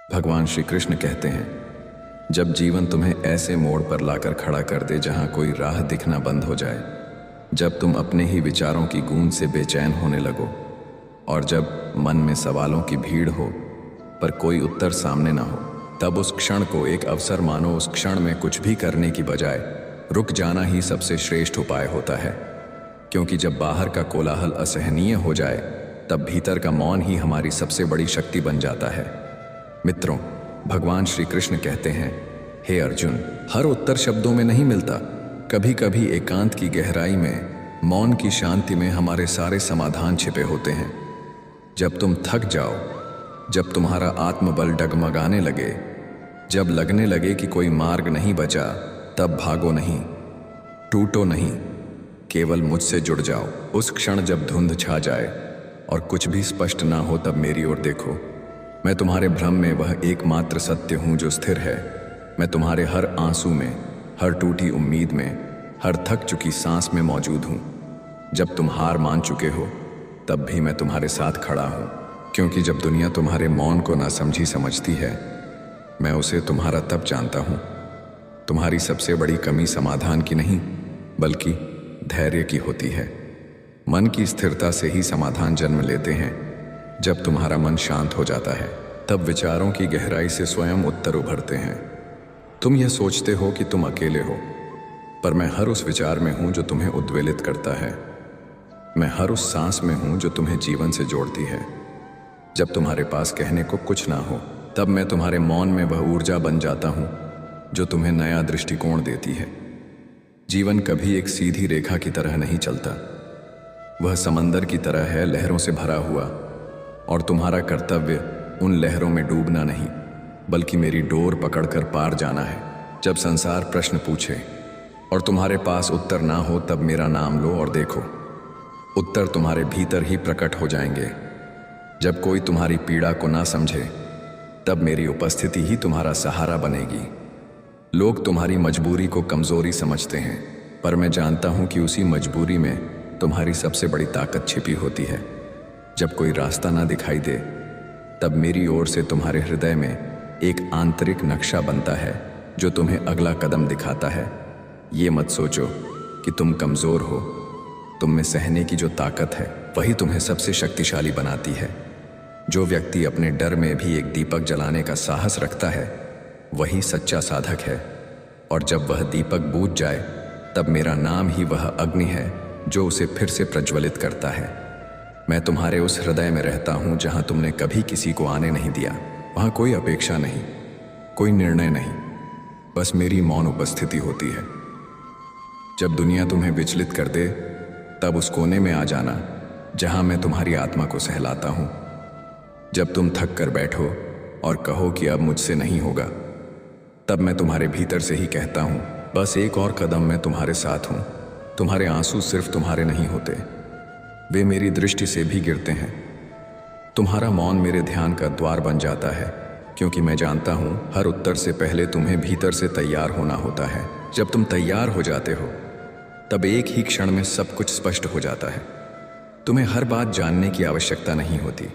भगवान श्री कृष्ण कहते हैं, जब जीवन तुम्हें ऐसे मोड़ पर लाकर खड़ा कर दे जहां कोई राह दिखना बंद हो जाए, जब तुम अपने ही विचारों की गूंज से बेचैन होने लगो और जब मन में सवालों की भीड़ हो पर कोई उत्तर सामने ना हो, तब उस क्षण को एक अवसर मानो। उस क्षण में कुछ भी करने की बजाय रुक जाना ही सबसे श्रेष्ठ उपाय होता है, क्योंकि जब बाहर का कोलाहल असहनीय हो जाए तब भीतर का मौन ही हमारी सबसे बड़ी शक्ति बन जाता है। मित्रों, भगवान श्री कृष्ण कहते हैं, हे अर्जुन, हर उत्तर शब्दों में नहीं मिलता। कभी कभी एकांत की गहराई में, मौन की शांति में हमारे सारे समाधान छिपे होते हैं। जब तुम थक जाओ, जब तुम्हारा आत्मबल डगमगाने लगे, जब लगने लगे कि कोई मार्ग नहीं बचा, तब भागो नहीं, टूटो नहीं, केवल मुझसे जुड़ जाओ। उस क्षण जब धुंध छा जाए और कुछ भी स्पष्ट ना हो, तब मेरी ओर देखो। मैं तुम्हारे भ्रम में वह एकमात्र सत्य हूँ जो स्थिर है। मैं तुम्हारे हर आंसू में, हर टूटी उम्मीद में, हर थक चुकी सांस में मौजूद हूँ। जब तुम हार मान चुके हो, तब भी मैं तुम्हारे साथ खड़ा हूँ, क्योंकि जब दुनिया तुम्हारे मौन को ना समझी समझती है, मैं उसे तुम्हारा तब जानता हूँ। तुम्हारी सबसे बड़ी कमी समाधान की नहीं, बल्कि धैर्य की होती है। मन की स्थिरता से ही समाधान जन्म लेते हैं। जब तुम्हारा मन शांत हो जाता है, तब विचारों की गहराई से स्वयं उत्तर उभरते हैं। तुम यह सोचते हो कि तुम अकेले हो, पर मैं हर उस विचार में हूं जो तुम्हें उद्वेलित करता है। मैं हर उस सांस में हूं जो तुम्हें जीवन से जोड़ती है। जब तुम्हारे पास कहने को कुछ ना हो, तब मैं तुम्हारे मौन में वह ऊर्जा बन जाता हूं जो तुम्हें नया दृष्टिकोण देती है। जीवन कभी एक सीधी रेखा की तरह नहीं चलता। वह समंदर की तरह है, लहरों से भरा हुआ, और तुम्हारा कर्तव्य उन लहरों में डूबना नहीं, बल्कि मेरी डोर पकड़कर पार जाना है। जब संसार प्रश्न पूछे और तुम्हारे पास उत्तर ना हो, तब मेरा नाम लो और देखो, उत्तर तुम्हारे भीतर ही प्रकट हो जाएंगे। जब कोई तुम्हारी पीड़ा को ना समझे, तब मेरी उपस्थिति ही तुम्हारा सहारा बनेगी। लोग तुम्हारी मजबूरी को कमजोरी समझते हैं, पर मैं जानता हूं कि उसी मजबूरी में तुम्हारी सबसे बड़ी ताकत छिपी होती है। जब कोई रास्ता ना दिखाई दे, तब मेरी ओर से तुम्हारे हृदय में एक आंतरिक नक्शा बनता है जो तुम्हें अगला कदम दिखाता है। ये मत सोचो कि तुम कमजोर हो। तुम में सहने की जो ताकत है, वही तुम्हें सबसे शक्तिशाली बनाती है। जो व्यक्ति अपने डर में भी एक दीपक जलाने का साहस रखता है, वही सच्चा साधक है। और जब वह दीपक बुझ जाए, तब मेरा नाम ही वह अग्नि है जो उसे फिर से प्रज्वलित करता है। मैं तुम्हारे उस हृदय में रहता हूं जहां तुमने कभी किसी को आने नहीं दिया। वहां कोई अपेक्षा नहीं, कोई निर्णय नहीं, बस मेरी मौन उपस्थिति होती है। जब दुनिया तुम्हें विचलित कर दे, तब उस कोने में आ जाना जहां मैं तुम्हारी आत्मा को सहलाता हूं। जब तुम थक कर बैठो और कहो कि अब मुझसे नहीं होगा, तब मैं तुम्हारे भीतर से ही कहता हूं, बस एक और कदम, मैं तुम्हारे साथ हूं। तुम्हारे आंसू सिर्फ तुम्हारे नहीं होते, वे मेरी दृष्टि से भी गिरते हैं। तुम्हारा मौन मेरे ध्यान का द्वार बन जाता है, क्योंकि मैं जानता हूं हर उत्तर से पहले तुम्हें भीतर से तैयार होना होता है। जब तुम तैयार हो जाते हो, तब एक ही क्षण में सब कुछ स्पष्ट हो जाता है। तुम्हें हर बात जानने की आवश्यकता नहीं होती,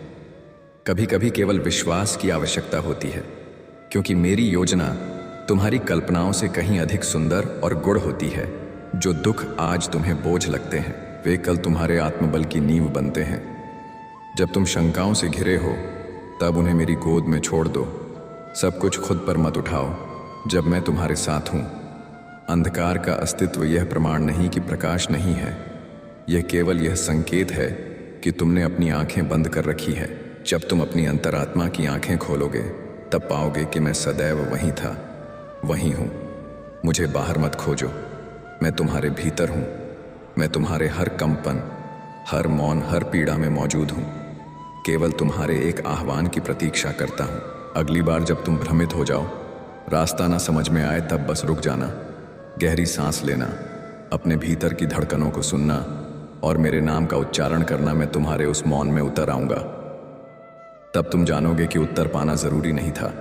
कभी कभी केवल विश्वास की आवश्यकता होती है, क्योंकि मेरी योजना तुम्हारी कल्पनाओं से कहीं अधिक सुंदर और गुढ़ होती है। जो दुख आज तुम्हें बोझ लगते हैं, वे कल तुम्हारे आत्मबल की नींव बनते हैं। जब तुम शंकाओं से घिरे हो, तब उन्हें मेरी गोद में छोड़ दो। सब कुछ खुद पर मत उठाओ। जब मैं तुम्हारे साथ हूं, अंधकार का अस्तित्व यह प्रमाण नहीं कि प्रकाश नहीं है, यह केवल यह संकेत है कि तुमने अपनी आंखें बंद कर रखी है। जब तुम अपनी अंतरात्मा की आंखें खोलोगे, तब पाओगे कि मैं सदैव वहीं था, वहीं हूं। मुझे बाहर मत खोजो, मैं तुम्हारे भीतर हूं। मैं तुम्हारे हर कंपन, हर मौन, हर पीड़ा में मौजूद हूं। केवल तुम्हारे एक आह्वान की प्रतीक्षा करता हूं। अगली बार जब तुम भ्रमित हो जाओ, रास्ता ना समझ में आए, तब बस रुक जाना, गहरी सांस लेना, अपने भीतर की धड़कनों को सुनना और मेरे नाम का उच्चारण करना। मैं तुम्हारे उस मौन में उतर आऊंगा। तब तुम जानोगे कि उत्तर पाना जरूरी नहीं था,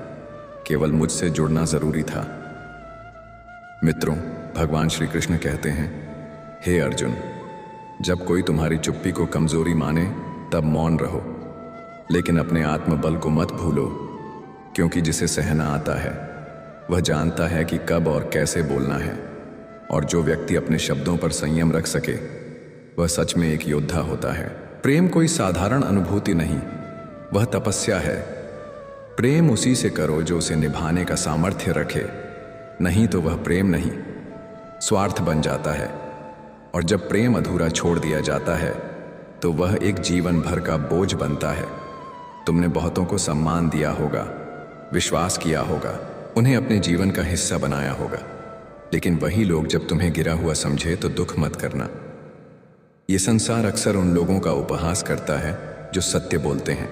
केवल मुझसे जुड़ना जरूरी था। मित्रों, भगवान श्री कृष्ण कहते हैं, हे अर्जुन, जब कोई तुम्हारी चुप्पी को कमजोरी माने, तब मौन रहो, लेकिन अपने आत्मबल को मत भूलो। क्योंकि जिसे सहना आता है वह जानता है कि कब और कैसे बोलना है, और जो व्यक्ति अपने शब्दों पर संयम रख सके वह सच में एक योद्धा होता है। प्रेम कोई साधारण अनुभूति नहीं, वह तपस्या है। प्रेम उसी से करो जो उसे निभाने का सामर्थ्य रखे, नहीं तो वह प्रेम नहीं, स्वार्थ बन जाता है। और जब प्रेम अधूरा छोड़ दिया जाता है तो वह एक जीवन भर का बोझ बनता है। तुमने बहुतों को सम्मान दिया होगा, विश्वास किया होगा, उन्हें अपने जीवन का हिस्सा बनाया होगा, लेकिन वही लोग जब तुम्हें गिरा हुआ समझे तो दुख मत करना। ये संसार अक्सर उन लोगों का उपहास करता है जो सत्य बोलते हैं,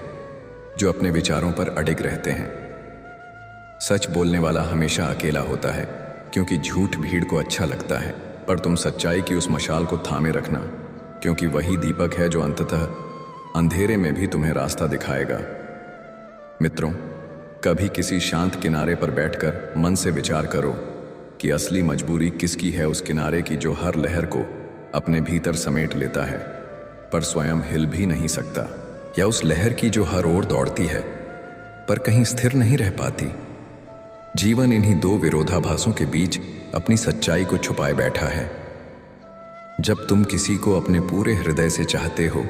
जो अपने विचारों पर अडिग रहते हैं। सच बोलने वाला हमेशा अकेला होता है, क्योंकि झूठ भीड़ को अच्छा लगता है। पर तुम सच्चाई की उस मशाल को थामे रखना, क्योंकि वही दीपक है जो अंततः अंधेरे में भी तुम्हें रास्ता दिखाएगा। मित्रों, कभी किसी शांत किनारे पर बैठकर मन से विचार करो कि असली मजबूरी किसकी है, उस किनारे की जो हर लहर को अपने भीतर समेट लेता है पर स्वयं हिल भी नहीं सकता, या उस लहर की जो हर ओर दौड़ती है पर कहीं स्थिर नहीं रह पाती। जीवन इन्हीं दो विरोधाभासों के बीच अपनी सच्चाई को छुपाए बैठा है। जब तुम किसी को अपने पूरे हृदय से चाहते हो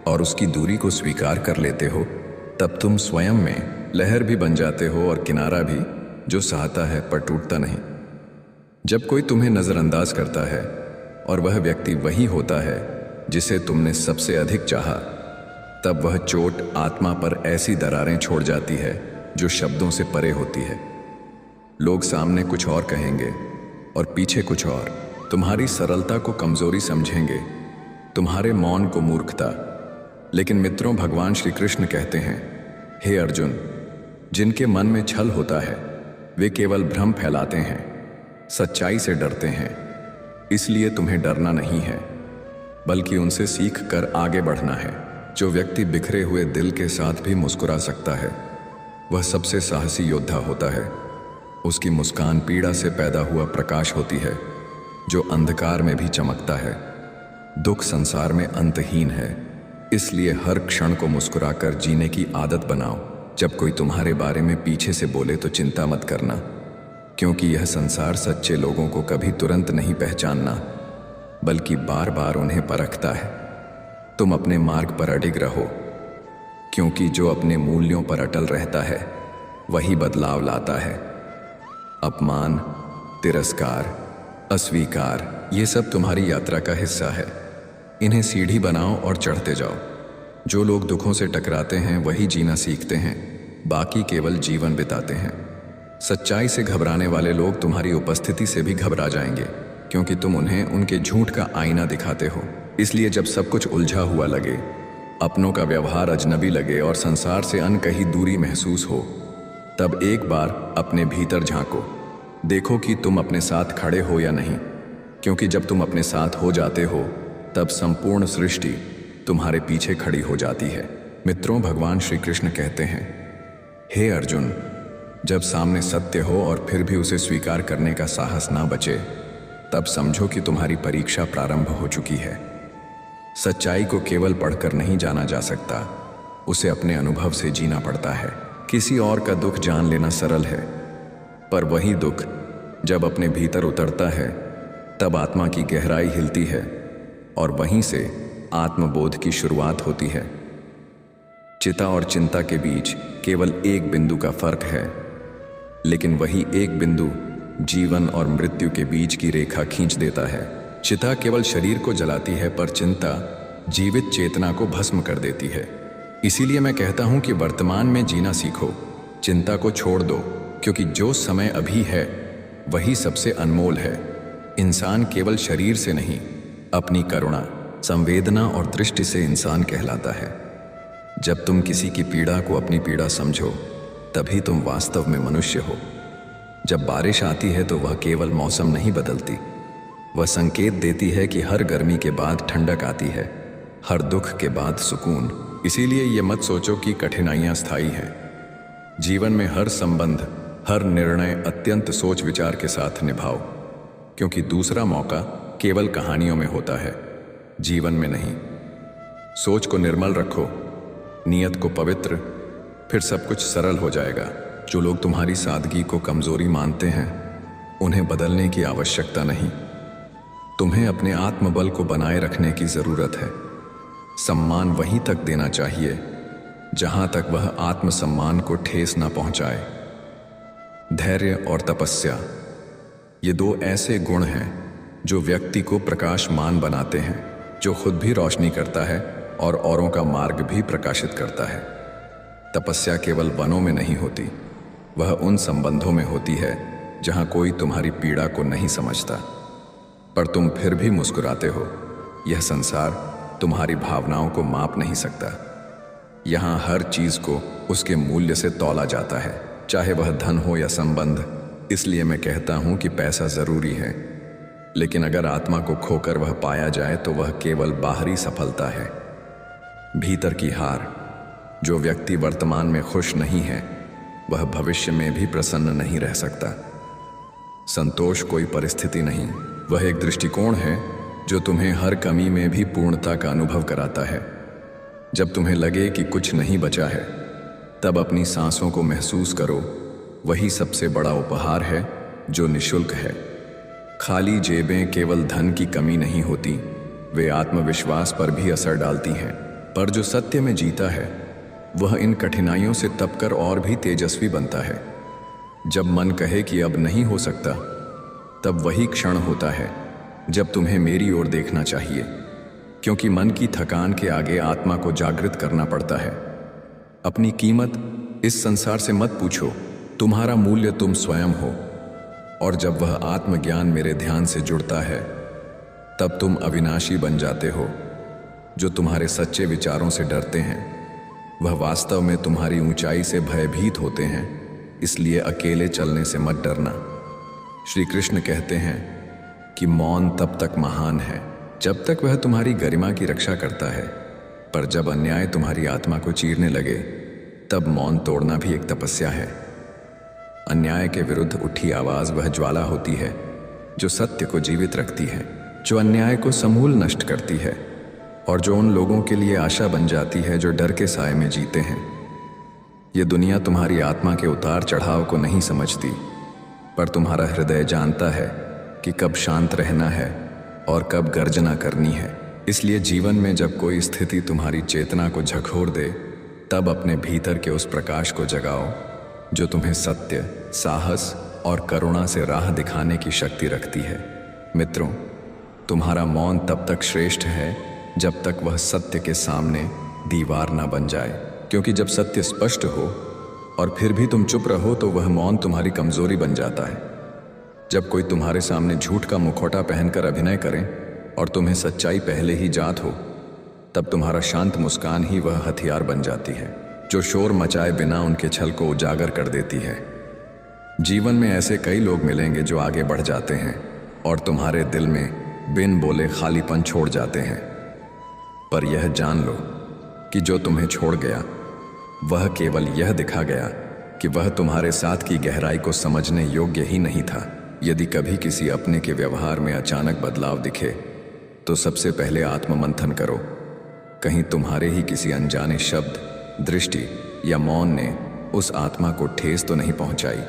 और उसकी दूरी को स्वीकार कर लेते हो, तब तुम स्वयं में लहर भी बन जाते हो और किनारा भी, जो सहता है पर टूटता नहीं। जब कोई तुम्हें नजरअंदाज करता है और वह व्यक्ति वही होता है जिसे तुमने सबसे अधिक चाहा, तब वह चोट आत्मा पर ऐसी दरारें छोड़ जाती है जो शब्दों से परे होती है। लोग सामने कुछ और कहेंगे और पीछे कुछ और, तुम्हारी सरलता को कमजोरी समझेंगे, तुम्हारे मौन को मूर्खता। लेकिन मित्रों, भगवान श्री कृष्ण कहते हैं, हे अर्जुन, जिनके मन में छल होता है वे केवल भ्रम फैलाते हैं, सच्चाई से डरते हैं। इसलिए तुम्हें डरना नहीं है, बल्कि उनसे सीख कर आगे बढ़ना है। जो व्यक्ति बिखरे हुए दिल के साथ भी मुस्कुरा सकता है वह सबसे साहसी योद्धा होता है। उसकी मुस्कान पीड़ा से पैदा हुआ प्रकाश होती है जो अंधकार में भी चमकता है। दुख संसार में अंतहीन है, इसलिए हर क्षण को मुस्कुराकर जीने की आदत बनाओ। जब कोई तुम्हारे बारे में पीछे से बोले तो चिंता मत करना, क्योंकि यह संसार सच्चे लोगों को कभी तुरंत नहीं पहचानना, बल्कि बार बार उन्हें परखता है। तुम अपने मार्ग पर अडिग रहो, क्योंकि जो अपने मूल्यों पर अटल रहता है वही बदलाव लाता है। अपमान, तिरस्कार, अस्वीकार, ये सब तुम्हारी यात्रा का हिस्सा है। इन्हें सीढ़ी बनाओ और चढ़ते जाओ। जो लोग दुखों से टकराते हैं वही जीना सीखते हैं, बाकी केवल जीवन बिताते हैं। सच्चाई से घबराने वाले लोग तुम्हारी उपस्थिति से भी घबरा जाएंगे, क्योंकि तुम उन्हें उनके झूठ का आईना दिखाते हो। इसलिए जब सब कुछ उलझा हुआ लगे, अपनों का व्यवहार अजनबी लगे और संसार से अनकही दूरी महसूस हो, तब एक बार अपने भीतर झांको। देखो कि तुम अपने साथ खड़े हो या नहीं, क्योंकि जब तुम अपने साथ हो जाते हो तब संपूर्ण सृष्टि तुम्हारे पीछे खड़ी हो जाती है। मित्रों, भगवान श्री कृष्ण कहते हैं, हे अर्जुन, जब सामने सत्य हो और फिर भी उसे स्वीकार करने का साहस ना बचे, तब समझो कि तुम्हारी परीक्षा प्रारंभ हो चुकी है। सच्चाई को केवल पढ़कर नहीं जाना जा सकता, उसे अपने अनुभव से जीना पड़ता है। किसी और का दुख जान लेना सरल है, पर वही दुख जब अपने भीतर उतरता है तब आत्मा की गहराई हिलती है और वहीं से आत्मबोध की शुरुआत होती है। चिता और चिंता के बीच केवल एक बिंदु का फर्क है, लेकिन वही एक बिंदु जीवन और मृत्यु के बीच की रेखा खींच देता है। चिता केवल शरीर को जलाती है, पर चिंता जीवित चेतना को भस्म कर देती है। इसीलिए मैं कहता हूं कि वर्तमान में जीना सीखो, चिंता को छोड़ दो, क्योंकि जो समय अभी है वही सबसे अनमोल है। इंसान केवल शरीर से नहीं, अपनी करुणा, संवेदना और दृष्टि से इंसान कहलाता है। जब तुम किसी की पीड़ा को अपनी पीड़ा समझो, तभी तुम वास्तव में मनुष्य हो। जब बारिश आती है तो वह केवल मौसम नहीं बदलती, वह संकेत देती है कि हर गर्मी के बाद ठंडक आती है, हर दुख के बाद सुकून। इसीलिए ये मत सोचो कि कठिनाइयां स्थायी हैं। जीवन में हर संबंध, हर निर्णय अत्यंत सोच विचार के साथ निभाओ, क्योंकि दूसरा मौका केवल कहानियों में होता है, जीवन में नहीं। सोच को निर्मल रखो, नियत को पवित्र, फिर सब कुछ सरल हो जाएगा। जो लोग तुम्हारी सादगी को कमजोरी मानते हैं, उन्हें बदलने की आवश्यकता नहीं। तुम्हें अपने आत्मबल को बनाए रखने की जरूरत है। सम्मान वहीं तक देना चाहिए जहां तक वह आत्मसम्मान को ठेस न पहुंचाए। धैर्य और तपस्या, ये दो ऐसे गुण हैं जो व्यक्ति को प्रकाशमान बनाते हैं, जो खुद भी रोशनी करता है और औरों का मार्ग भी प्रकाशित करता है। तपस्या केवल वनों में नहीं होती, वह उन संबंधों में होती है जहां कोई तुम्हारी पीड़ा को नहीं समझता, पर तुम फिर भी मुस्कुराते हो। यह संसार तुम्हारी भावनाओं को माप नहीं सकता। यहाँ हर चीज को उसके मूल्य से तौला जाता है, चाहे वह धन हो या संबंध। इसलिए मैं कहता हूं कि पैसा जरूरी है, लेकिन अगर आत्मा को खोकर वह पाया जाए तो वह केवल बाहरी सफलता है, भीतर की हार। जो व्यक्ति वर्तमान में खुश नहीं है, वह भविष्य में भी प्रसन्न नहीं रह सकता। संतोष कोई परिस्थिति नहीं, वह एक दृष्टिकोण है जो तुम्हें हर कमी में भी पूर्णता का अनुभव कराता है। जब तुम्हें लगे कि कुछ नहीं बचा है, तब अपनी सांसों को महसूस करो। वही सबसे बड़ा उपहार है जो निःशुल्क है। खाली जेबें केवल धन की कमी नहीं होती, वे आत्मविश्वास पर भी असर डालती हैं। पर जो सत्य में जीता है, वह इन कठिनाइयों से तपकर और भी तेजस्वी बनता है। जब मन कहे कि अब नहीं हो सकता, तब वही क्षण होता है जब तुम्हें मेरी ओर देखना चाहिए, क्योंकि मन की थकान के आगे आत्मा को जागृत करना पड़ता है। अपनी कीमत इस संसार से मत पूछो, तुम्हारा मूल्य तुम स्वयं हो। और जब वह आत्मज्ञान मेरे ध्यान से जुड़ता है, तब तुम अविनाशी बन जाते हो। जो तुम्हारे सच्चे विचारों से डरते हैं, वह वास्तव में तुम्हारी ऊंचाई से भयभीत होते हैं। इसलिए अकेले चलने से मत डरना। श्री कृष्ण कहते हैं कि मौन तब तक महान है जब तक वह तुम्हारी गरिमा की रक्षा करता है, पर जब अन्याय तुम्हारी आत्मा को चीरने लगे, तब मौन तोड़ना भी एक तपस्या है। अन्याय के विरुद्ध उठी आवाज वह ज्वाला होती है जो सत्य को जीवित रखती है, जो अन्याय को समूल नष्ट करती है, और जो उन लोगों के लिए आशा बन जाती है जो डर के साए में जीते हैं। ये दुनिया तुम्हारी आत्मा के उतार चढ़ाव को नहीं समझती, पर तुम्हारा हृदय जानता है कि कब शांत रहना है और कब गर्जना करनी है। इसलिए जीवन में जब कोई स्थिति तुम्हारी चेतना को झकझोर दे, तब अपने भीतर के उस प्रकाश को जगाओ जो तुम्हें सत्य, साहस और करुणा से राह दिखाने की शक्ति रखती है। मित्रों, तुम्हारा मौन तब तक श्रेष्ठ है जब तक वह सत्य के सामने दीवार ना बन जाए, क्योंकि जब सत्य स्पष्ट हो और फिर भी तुम चुप रहो, तो वह मौन तुम्हारी कमजोरी बन जाता है। जब कोई तुम्हारे सामने झूठ का मुखौटा पहनकर अभिनय करे और तुम्हें सच्चाई पहले ही जात हो, तब तुम्हारा शांत मुस्कान ही वह हथियार बन जाती है जो शोर मचाए बिना उनके छल को उजागर कर देती है। जीवन में ऐसे कई लोग मिलेंगे जो आगे बढ़ जाते हैं और तुम्हारे दिल में बिन बोले खालीपन छोड़ जाते हैं, पर यह जान लो कि जो तुम्हें छोड़ गया, वह केवल यह दिखा गया कि वह तुम्हारे साथ की गहराई को समझने योग्य ही नहीं था। यदि कभी किसी अपने के व्यवहार में अचानक बदलाव दिखे, तो सबसे पहले आत्ममंथन करो। कहीं तुम्हारे ही किसी अनजाने शब्द, दृष्टि या मौन ने उस आत्मा को ठेस तो नहीं पहुंचाई।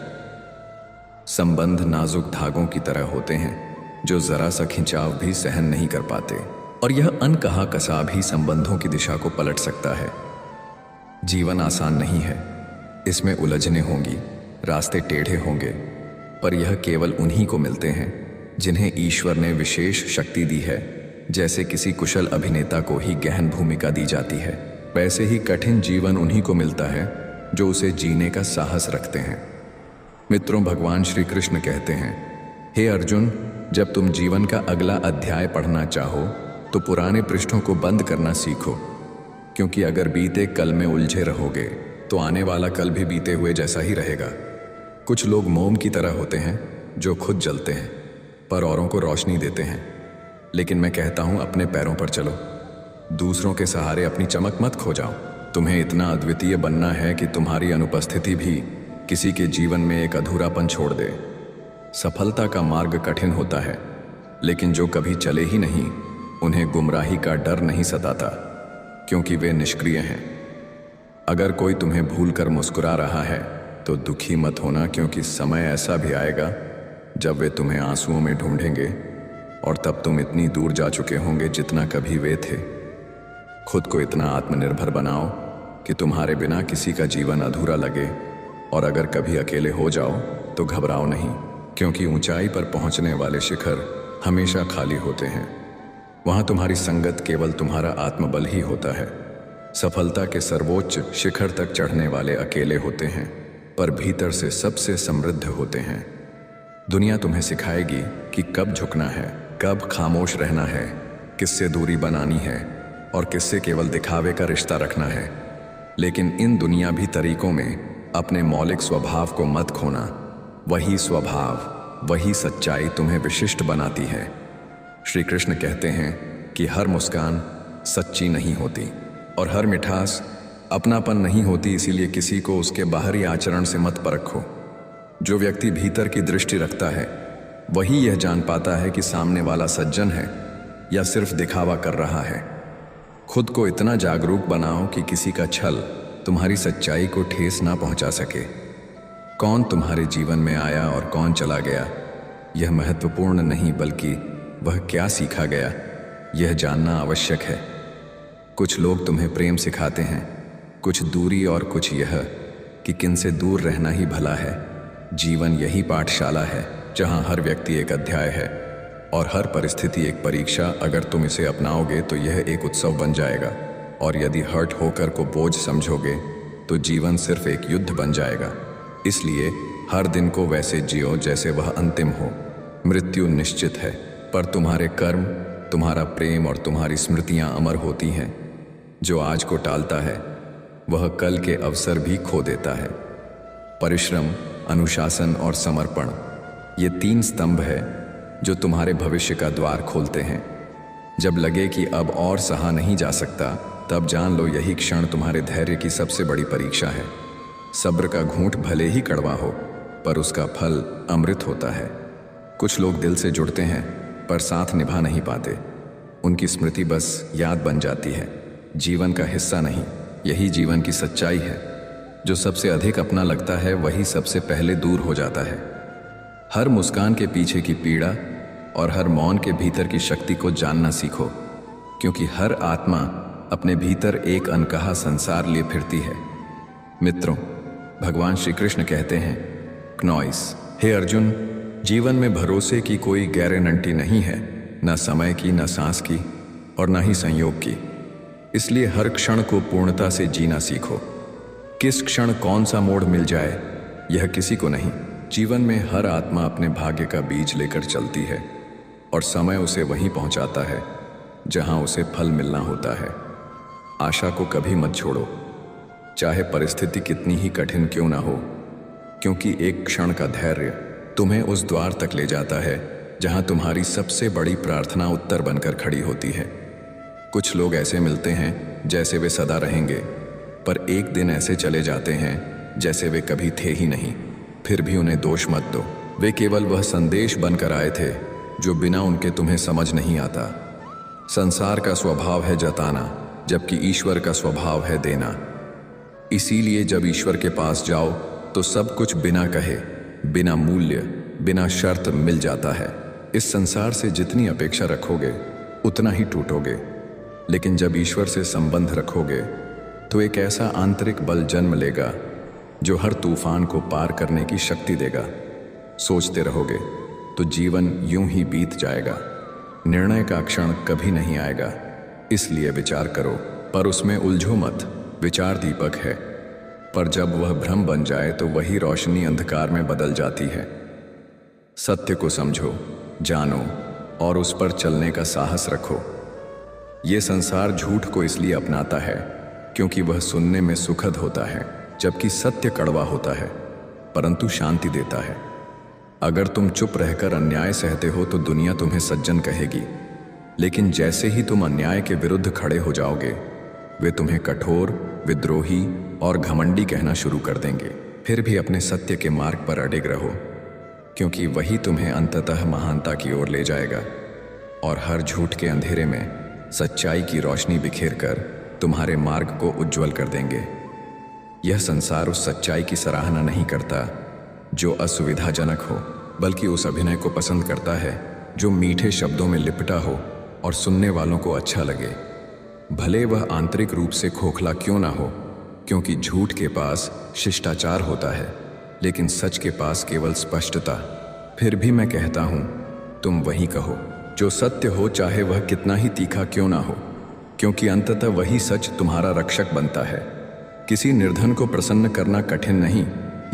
संबंध नाजुक धागों की तरह होते हैं जो जरा सा खिंचाव भी सहन नहीं कर पाते, और यह अनकहा कसा भी संबंधों की दिशा को पलट सकता है। जीवन आसान नहीं है, इसमें उलझने होंगी, रास्ते टेढ़े होंगे, पर यह केवल उन्हीं को मिलते हैं जिन्हें ईश्वर ने विशेष शक्ति दी है। जैसे किसी कुशल अभिनेता को ही गहन भूमिका दी जाती है, वैसे ही कठिन जीवन उन्हीं को मिलता है जो उसे जीने का साहस रखते हैं। मित्रों, भगवान श्री कृष्ण कहते हैं, हे अर्जुन, जब तुम जीवन का अगला अध्याय पढ़ना चाहो तो पुराने पृष्ठों को बंद करना सीखो, क्योंकि अगर बीते कल में उलझे रहोगे तो आने वाला कल भी बीते हुए जैसा ही रहेगा। कुछ लोग मोम की तरह होते हैं जो खुद जलते हैं पर औरों को रोशनी देते हैं, लेकिन मैं कहता हूं अपने पैरों पर चलो, दूसरों के सहारे अपनी चमक मत खो जाओ। तुम्हें इतना अद्वितीय बनना है कि तुम्हारी अनुपस्थिति भी किसी के जीवन में एक अधूरापन छोड़ दे। सफलता का मार्ग कठिन होता है, लेकिन जो कभी चले ही नहीं, उन्हें गुमराही का डर नहीं सताता, क्योंकि वे निष्क्रिय हैं। अगर कोई तुम्हें भूलकर मुस्कुरा रहा है, तो दुखी मत होना, क्योंकि समय ऐसा भी आएगा जब वे तुम्हें आंसुओं में ढूंढेंगे और तब तुम इतनी दूर जा चुके होंगे जितना कभी वे थे। खुद को इतना आत्मनिर्भर बनाओ कि तुम्हारे बिना किसी का जीवन अधूरा लगे, और अगर कभी अकेले हो जाओ तो घबराओ नहीं, क्योंकि ऊंचाई पर पहुंचने वाले शिखर हमेशा खाली होते हैं। वहां तुम्हारी संगत केवल तुम्हारा आत्मबल ही होता है। सफलता के सर्वोच्च शिखर तक चढ़ने वाले अकेले होते हैं, पर भीतर से सबसे समृद्ध होते हैं। दुनिया तुम्हें सिखाएगी कि कब झुकना है, कब खामोश रहना है, किससे दूरी बनानी है और किससे केवल दिखावे का रिश्ता रखना है। लेकिन इन दुनियावी तरीकों में अपने मौलिक स्वभाव को मत खोना। वही स्वभाव, वही सच्चाई तुम्हें विशिष्ट बनाती है। श्री कृष्ण कहते हैं कि हर मुस्कान सच्ची नहीं होती और हर मिठास अपनापन नहीं होती, इसीलिए किसी को उसके बाहरी आचरण से मत परखो। जो व्यक्ति भीतर की दृष्टि रखता है वही यह जान पाता है कि सामने वाला सज्जन है या सिर्फ दिखावा कर रहा है। खुद को इतना जागरूक बनाओ कि किसी का छल तुम्हारी सच्चाई को ठेस ना पहुंचा सके। कौन तुम्हारे जीवन में आया और कौन चला गया, यह महत्वपूर्ण नहीं, बल्कि वह क्या सीखा गया यह जानना आवश्यक है। कुछ लोग तुम्हें प्रेम सिखाते हैं, कुछ दूरी, और कुछ यह कि किनसे दूर रहना ही भला है। जीवन यही पाठशाला है जहां हर व्यक्ति एक अध्याय है और हर परिस्थिति एक परीक्षा। अगर तुम इसे अपनाओगे तो यह एक उत्सव बन जाएगा, और यदि हर्ट होकर को बोझ समझोगे तो जीवन सिर्फ एक युद्ध बन जाएगा। इसलिए हर दिन को वैसे जियो जैसे वह अंतिम हो। मृत्यु निश्चित है, पर तुम्हारे कर्म, तुम्हारा प्रेम और तुम्हारी स्मृतियां अमर होती हैं। जो आज को टालता है वह कल के अवसर भी खो देता है। परिश्रम, अनुशासन और समर्पण, ये 3 स्तंभ है जो तुम्हारे भविष्य का द्वार खोलते हैं। जब लगे कि अब और सहा नहीं जा सकता, तब जान लो यही क्षण तुम्हारे धैर्य की सबसे बड़ी परीक्षा है। सब्र का घूंट भले ही कड़वा हो, पर उसका फल अमृत होता है। कुछ लोग दिल से जुड़ते हैं पर साथ निभा नहीं पाते। उनकी स्मृति बस याद बन जाती है, जीवन का हिस्सा नहीं। यही जीवन की सच्चाई है। जो सबसे अधिक अपना लगता है वही सबसे पहले दूर हो जाता है। हर मुस्कान के पीछे की पीड़ा और हर मौन के भीतर की शक्ति को जानना सीखो, क्योंकि हर आत्मा अपने भीतर एक अनकहा संसार लिए फिरती है। मित्रों, भगवान श्री कृष्ण कहते हैं, क्नॉइस, हे अर्जुन, जीवन में भरोसे की कोई गारंटी नहीं है, न समय की, न सांस की और न ही संयोग की। इसलिए हर क्षण को पूर्णता से जीना सीखो। किस क्षण कौन सा मोड़ मिल जाए यह किसी को नहीं। जीवन में हर आत्मा अपने भाग्य का बीज लेकर चलती है और समय उसे वहीं पहुंचाता है जहां उसे फल मिलना होता है। आशा को कभी मत छोड़ो, चाहे परिस्थिति कितनी ही कठिन क्यों ना हो, क्योंकि एक क्षण का धैर्य तुम्हें उस द्वार तक ले जाता है जहां तुम्हारी सबसे बड़ी प्रार्थना उत्तर बनकर खड़ी होती है। कुछ लोग ऐसे मिलते हैं जैसे वे सदा रहेंगे, पर एक दिन ऐसे चले जाते हैं जैसे वे कभी थे ही नहीं। फिर भी उन्हें दोष मत दो, वे केवल वह संदेश बनकर आए थे जो बिना उनके तुम्हें समझ नहीं आता। संसार का स्वभाव है जताना, जबकि ईश्वर का स्वभाव है देना। इसीलिए जब ईश्वर के पास जाओ तो सब कुछ बिना कहे, बिना मूल्य, बिना शर्त मिल जाता है। इस संसार से जितनी अपेक्षा रखोगे उतना ही टूटोगे, लेकिन जब ईश्वर से संबंध रखोगे तो एक ऐसा आंतरिक बल जन्म लेगा जो हर तूफान को पार करने की शक्ति देगा। सोचते रहोगे तो जीवन यूं ही बीत जाएगा। निर्णय का क्षण कभी नहीं आएगा, इसलिए विचार करो, पर उसमें उलझो मत। विचार दीपक है, पर जब वह भ्रम बन जाए तो वही रोशनी अंधकार में बदल जाती है। सत्य को समझो, जानो और उस पर चलने का साहस रखो। ये संसार झूठ को इसलिए अपनाता है क्योंकि वह सुनने में सुखद होता है, जबकि सत्य कड़वा होता है परंतु शांति देता है। अगर तुम चुप रहकर अन्याय सहते हो तो दुनिया तुम्हें सज्जन कहेगी, लेकिन जैसे ही तुम अन्याय के विरुद्ध खड़े हो जाओगे वे तुम्हें कठोर, विद्रोही और घमंडी कहना शुरू कर देंगे। फिर भी अपने सत्य के मार्ग पर अडिग रहो, क्योंकि वही तुम्हें अंततः महानता की ओर ले जाएगा और हर झूठ के अंधेरे में सच्चाई की रोशनी बिखेर कर तुम्हारे मार्ग को उज्जवल कर देंगे। यह संसार उस सच्चाई की सराहना नहीं करता जो असुविधाजनक हो, बल्कि उस अभिनय को पसंद करता है जो मीठे शब्दों में लिपटा हो और सुनने वालों को अच्छा लगे, भले वह आंतरिक रूप से खोखला क्यों ना हो। क्योंकि झूठ के पास शिष्टाचार होता है, लेकिन सच के पास केवल स्पष्टता। फिर भी मैं कहता हूं, तुम वही कहो जो सत्य हो, चाहे वह कितना ही तीखा क्यों ना हो, क्योंकि अंततः वही सच तुम्हारा रक्षक बनता है। किसी निर्धन को प्रसन्न करना कठिन नहीं।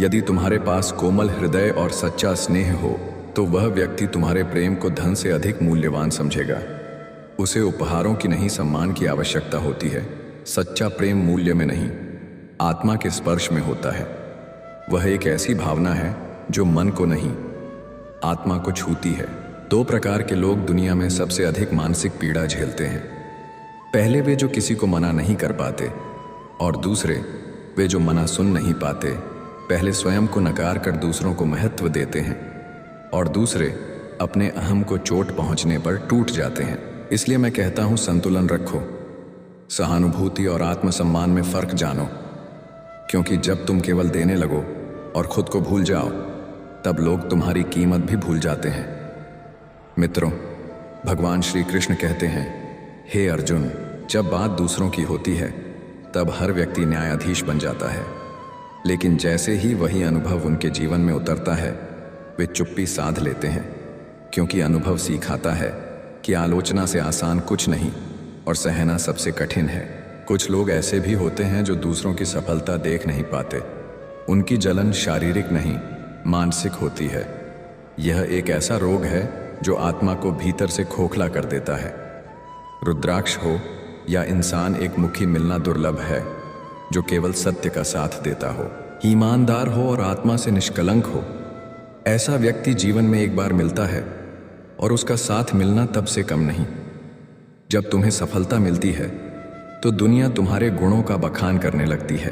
यदि तुम्हारे पास कोमल हृदय और सच्चा स्नेह हो तो वह व्यक्ति तुम्हारे प्रेम को धन से अधिक मूल्यवान समझेगा। उसे उपहारों की नहीं, सम्मान की आवश्यकता होती है। सच्चा प्रेम मूल्य में नहीं, आत्मा के स्पर्श में होता है। वह एक ऐसी भावना है जो मन को नहीं, आत्मा को छूती है। दो प्रकार के लोग दुनिया में सबसे अधिक मानसिक पीड़ा झेलते हैं। पहले वे जो किसी को मना नहीं कर पाते, और दूसरे वे जो मना सुन नहीं पाते। पहले स्वयं को नकार कर दूसरों को महत्व देते हैं, और दूसरे अपने अहम को चोट पहुंचने पर टूट जाते हैं। इसलिए मैं कहता हूं, संतुलन रखो। सहानुभूति और आत्मसम्मान में फर्क जानो, क्योंकि जब तुम केवल देने लगो और खुद को भूल जाओ, तब लोग तुम्हारी कीमत भी भूल जाते हैं। मित्रों, भगवान श्री कृष्ण कहते हैं, हे अर्जुन, जब बात दूसरों की होती है तब हर व्यक्ति न्यायाधीश बन जाता है, लेकिन जैसे ही वही अनुभव उनके जीवन में उतरता है वे चुप्पी साध लेते हैं, क्योंकि अनुभव सिखाता है कि आलोचना से आसान कुछ नहीं और सहना सबसे कठिन है। कुछ लोग ऐसे भी होते हैं जो दूसरों की सफलता देख नहीं पाते। उनकी जलन शारीरिक नहीं, मानसिक होती है। यह एक ऐसा रोग है जो आत्मा को भीतर से खोखला कर देता है। रुद्राक्ष हो या इंसान एक मुखी मिलना दुर्लभ है जो केवल सत्य का साथ देता हो, ईमानदार हो और आत्मा से निष्कलंक हो। ऐसा व्यक्ति जीवन में एक बार मिलता है और उसका साथ मिलना तब से कम नहीं। जब तुम्हें सफलता मिलती है तो दुनिया तुम्हारे गुणों का बखान करने लगती है।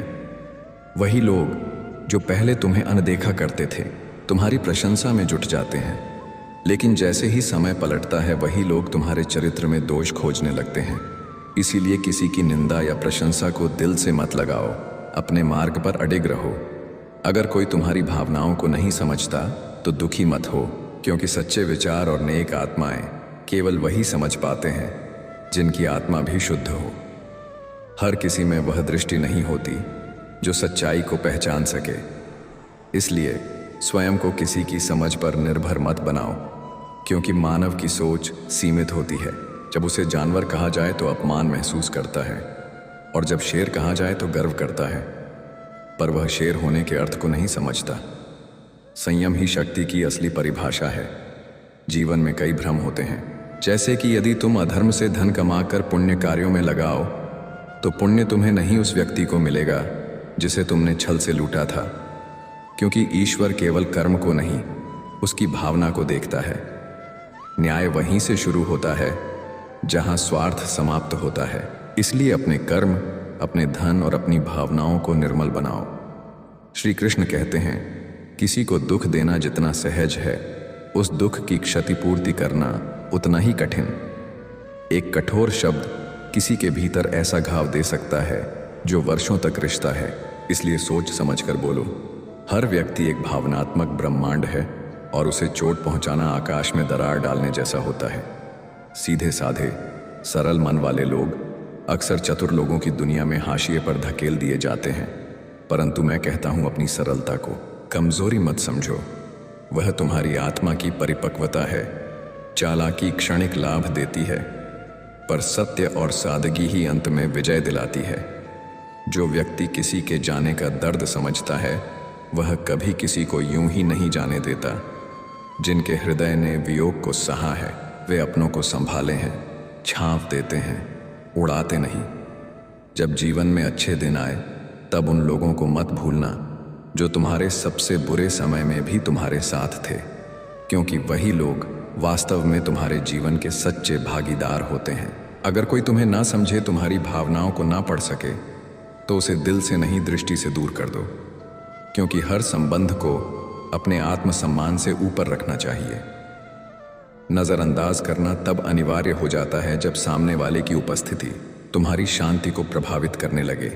वही लोग जो पहले तुम्हें अनदेखा करते थे तुम्हारी प्रशंसा में जुट जाते हैं, लेकिन जैसे ही समय पलटता है वही लोग तुम्हारे चरित्र में दोष खोजने लगते हैं। इसीलिए किसी की निंदा या प्रशंसा को दिल से मत लगाओ, अपने मार्ग पर अडिग रहो। अगर कोई तुम्हारी भावनाओं को नहीं समझता तो दुखी मत हो, क्योंकि सच्चे विचार और नेक आत्माएं केवल वही समझ पाते हैं जिनकी आत्मा भी शुद्ध हो। हर किसी में वह दृष्टि नहीं होती जो सच्चाई को पहचान सके। इसलिए स्वयं को किसी की समझ पर निर्भर मत बनाओ, क्योंकि मानव की सोच सीमित होती है। जब उसे जानवर कहा जाए तो अपमान महसूस करता है, और जब शेर कहा जाए तो गर्व करता है, पर वह शेर होने के अर्थ को नहीं समझता। संयम ही शक्ति की असली परिभाषा है। जीवन में कई भ्रम होते हैं, जैसे कि यदि तुम अधर्म से धन कमाकर पुण्य कार्यों में लगाओ तो पुण्य तुम्हें नहीं उस व्यक्ति को मिलेगा जिसे तुमने छल से लूटा था, क्योंकि ईश्वर केवल कर्म को नहीं उसकी भावना को देखता है। न्याय वहीं से शुरू होता है जहां स्वार्थ समाप्त होता है। इसलिए अपने कर्म, अपने धन और अपनी भावनाओं को निर्मल बनाओ। श्री कृष्ण कहते हैं, किसी को दुख देना जितना सहज है, उस दुख की क्षतिपूर्ति करना उतना ही कठिन। एक कठोर शब्द किसी के भीतर ऐसा घाव दे सकता है जो वर्षों तक रिश्ता है। इसलिए सोच समझकर बोलो। हर व्यक्ति एक भावनात्मक ब्रह्मांड है और उसे चोट पहुंचाना आकाश में दरार डालने जैसा होता है। सीधे साधे सरल मन वाले लोग अक्सर चतुर लोगों की दुनिया में हाशिए पर धकेल दिए जाते हैं, परंतु मैं कहता हूं अपनी सरलता को कमजोरी मत समझो। वह तुम्हारी आत्मा की परिपक्वता है। चालाकी क्षणिक लाभ देती है, पर सत्य और सादगी ही अंत में विजय दिलाती है। जो व्यक्ति किसी के जाने का दर्द समझता है वह कभी किसी को यूं ही नहीं जाने देता। जिनके हृदय ने वियोग को सहा है वे अपनों को संभाले हैं, छांव देते हैं, उड़ाते नहीं। जब जीवन में अच्छे दिन आए तब उन लोगों को मत भूलना जो तुम्हारे सबसे बुरे समय में भी तुम्हारे साथ थे, क्योंकि वही लोग वास्तव में तुम्हारे जीवन के सच्चे भागीदार होते हैं। अगर कोई तुम्हें ना समझे, तुम्हारी भावनाओं को ना पढ़ सके, तो उसे दिल से नहीं दृष्टि से दूर कर दो, क्योंकि हर संबंध को अपने आत्मसम्मान से ऊपर रखना चाहिए। नजरअंदाज करना तब अनिवार्य हो जाता है जब सामने वाले की उपस्थिति तुम्हारी शांति को प्रभावित करने लगे।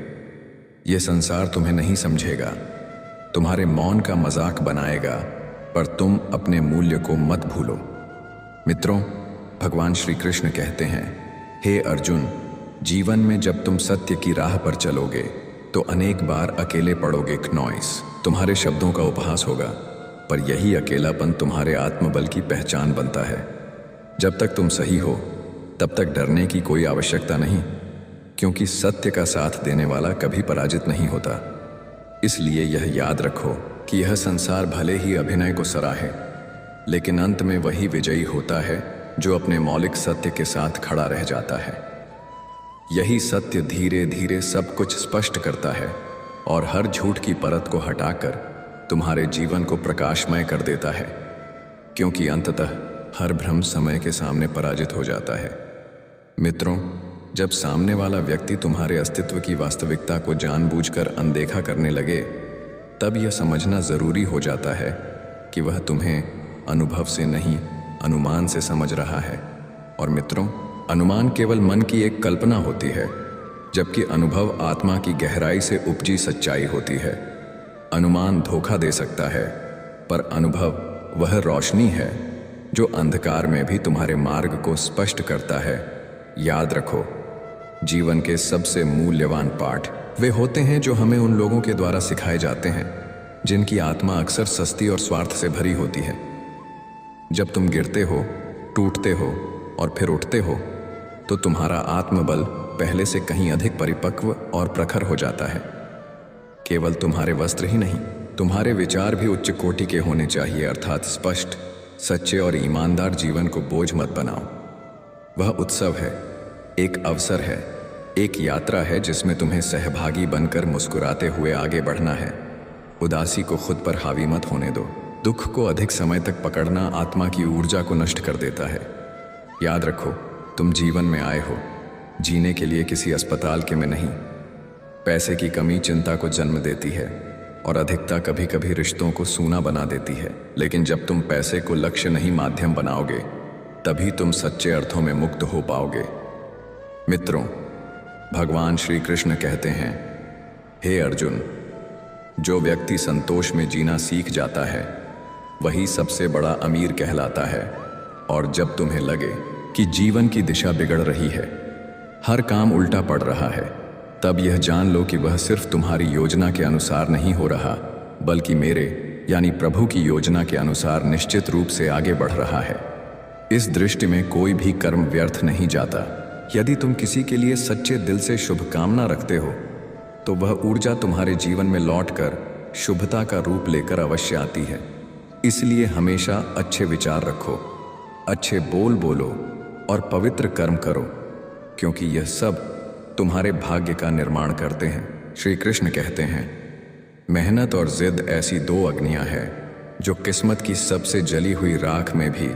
ये संसार तुम्हें नहीं समझेगा, तुम्हारे मौन का मजाक बनाएगा, पर तुम अपने मूल्य को मत भूलो। मित्रों, भगवान श्री कृष्ण कहते हैं, हे अर्जुन, जीवन में जब तुम सत्य की राह पर चलोगे तो अनेक बार अकेले पड़ोगे। नॉइस तुम्हारे शब्दों का उपहास होगा, पर यही अकेलापन तुम्हारे आत्मबल की पहचान बनता है। जब तक तुम सही हो तब तक डरने की कोई आवश्यकता नहीं, क्योंकि सत्य का साथ देने वाला कभी पराजित नहीं होता। इसलिए यह याद रखो कि यह संसार भले ही अभिनय को सराहे, लेकिन अंत में वही विजयी होता है जो अपने मौलिक सत्य के साथ खड़ा रह जाता है। यही सत्य धीरे धीरे सब कुछ स्पष्ट करता है और हर झूठ की परत को हटाकर तुम्हारे जीवन को प्रकाशमय कर देता है, क्योंकि अंततः हर भ्रम समय के सामने पराजित हो जाता है। मित्रों, जब सामने वाला व्यक्ति तुम्हारे अस्तित्व की वास्तविकता को जानबूझकर अनदेखा करने लगे, तब यह समझना जरूरी हो जाता है कि वह तुम्हें अनुभव से नहीं, अनुमान से समझ रहा है। और मित्रों, अनुमान केवल मन की एक कल्पना होती है, जबकि अनुभव आत्मा की गहराई से उपजी सच्चाई होती है। अनुमान धोखा दे सकता है, पर अनुभव वह रोशनी है जो अंधकार में भी तुम्हारे मार्ग को स्पष्ट करता है। याद रखो, जीवन के सबसे मूल्यवान पाठ वे होते हैं जो हमें उन लोगों के द्वारा सिखाए जाते हैं जिनकी आत्मा अक्सर सस्ती और स्वार्थ से भरी होती है। जब तुम गिरते हो, टूटते हो और फिर उठते हो, तो तुम्हारा आत्मबल पहले से कहीं अधिक परिपक्व और प्रखर हो जाता है। केवल तुम्हारे वस्त्र ही नहीं, तुम्हारे विचार भी उच्च कोटि के होने चाहिए, अर्थात स्पष्ट, सच्चे और ईमानदार। जीवन को बोझ मत बनाओ। वह उत्सव है, एक अवसर है, एक यात्रा है जिसमें तुम्हें सहभागी बनकर मुस्कुराते हुए आगे बढ़ना है। उदासी को खुद पर हावी मत होने दो। दुख को अधिक समय तक पकड़ना आत्मा की ऊर्जा को नष्ट कर देता है। याद रखो, तुम जीवन में आए हो जीने के लिए, किसी अस्पताल के में नहीं। पैसे की कमी चिंता को जन्म देती है और अधिकता कभी कभी रिश्तों को सूना बना देती है। लेकिन जब तुम पैसे को लक्ष्य नहीं माध्यम बनाओगे, तभी तुम सच्चे अर्थों में मुक्त हो पाओगे। मित्रों, भगवान श्री कृष्ण कहते हैं, हे अर्जुन, जो व्यक्ति संतोष में जीना सीख जाता है वही सबसे बड़ा अमीर कहलाता है। और जब तुम्हें लगे कि जीवन की दिशा बिगड़ रही है, हर काम उल्टा पड़ रहा है, तब यह जान लो कि वह सिर्फ तुम्हारी योजना के अनुसार नहीं हो रहा, बल्कि मेरे यानी प्रभु की योजना के अनुसार निश्चित रूप से आगे बढ़ रहा है। इस दृष्टि में कोई भी कर्म व्यर्थ नहीं जाता। यदि तुम किसी के लिए सच्चे दिल से शुभकामना रखते हो, तो वह ऊर्जा तुम्हारे जीवन में लौटकर शुभता का रूप लेकर अवश्य आती है। इसलिए हमेशा अच्छे विचार रखो, अच्छे बोल बोलो और पवित्र कर्म करो, क्योंकि यह सब तुम्हारे भाग्य का निर्माण करते हैं। श्री कृष्ण कहते हैं, मेहनत और जिद ऐसी दो अग्नियां हैं जो किस्मत की सबसे जली हुई राख में भी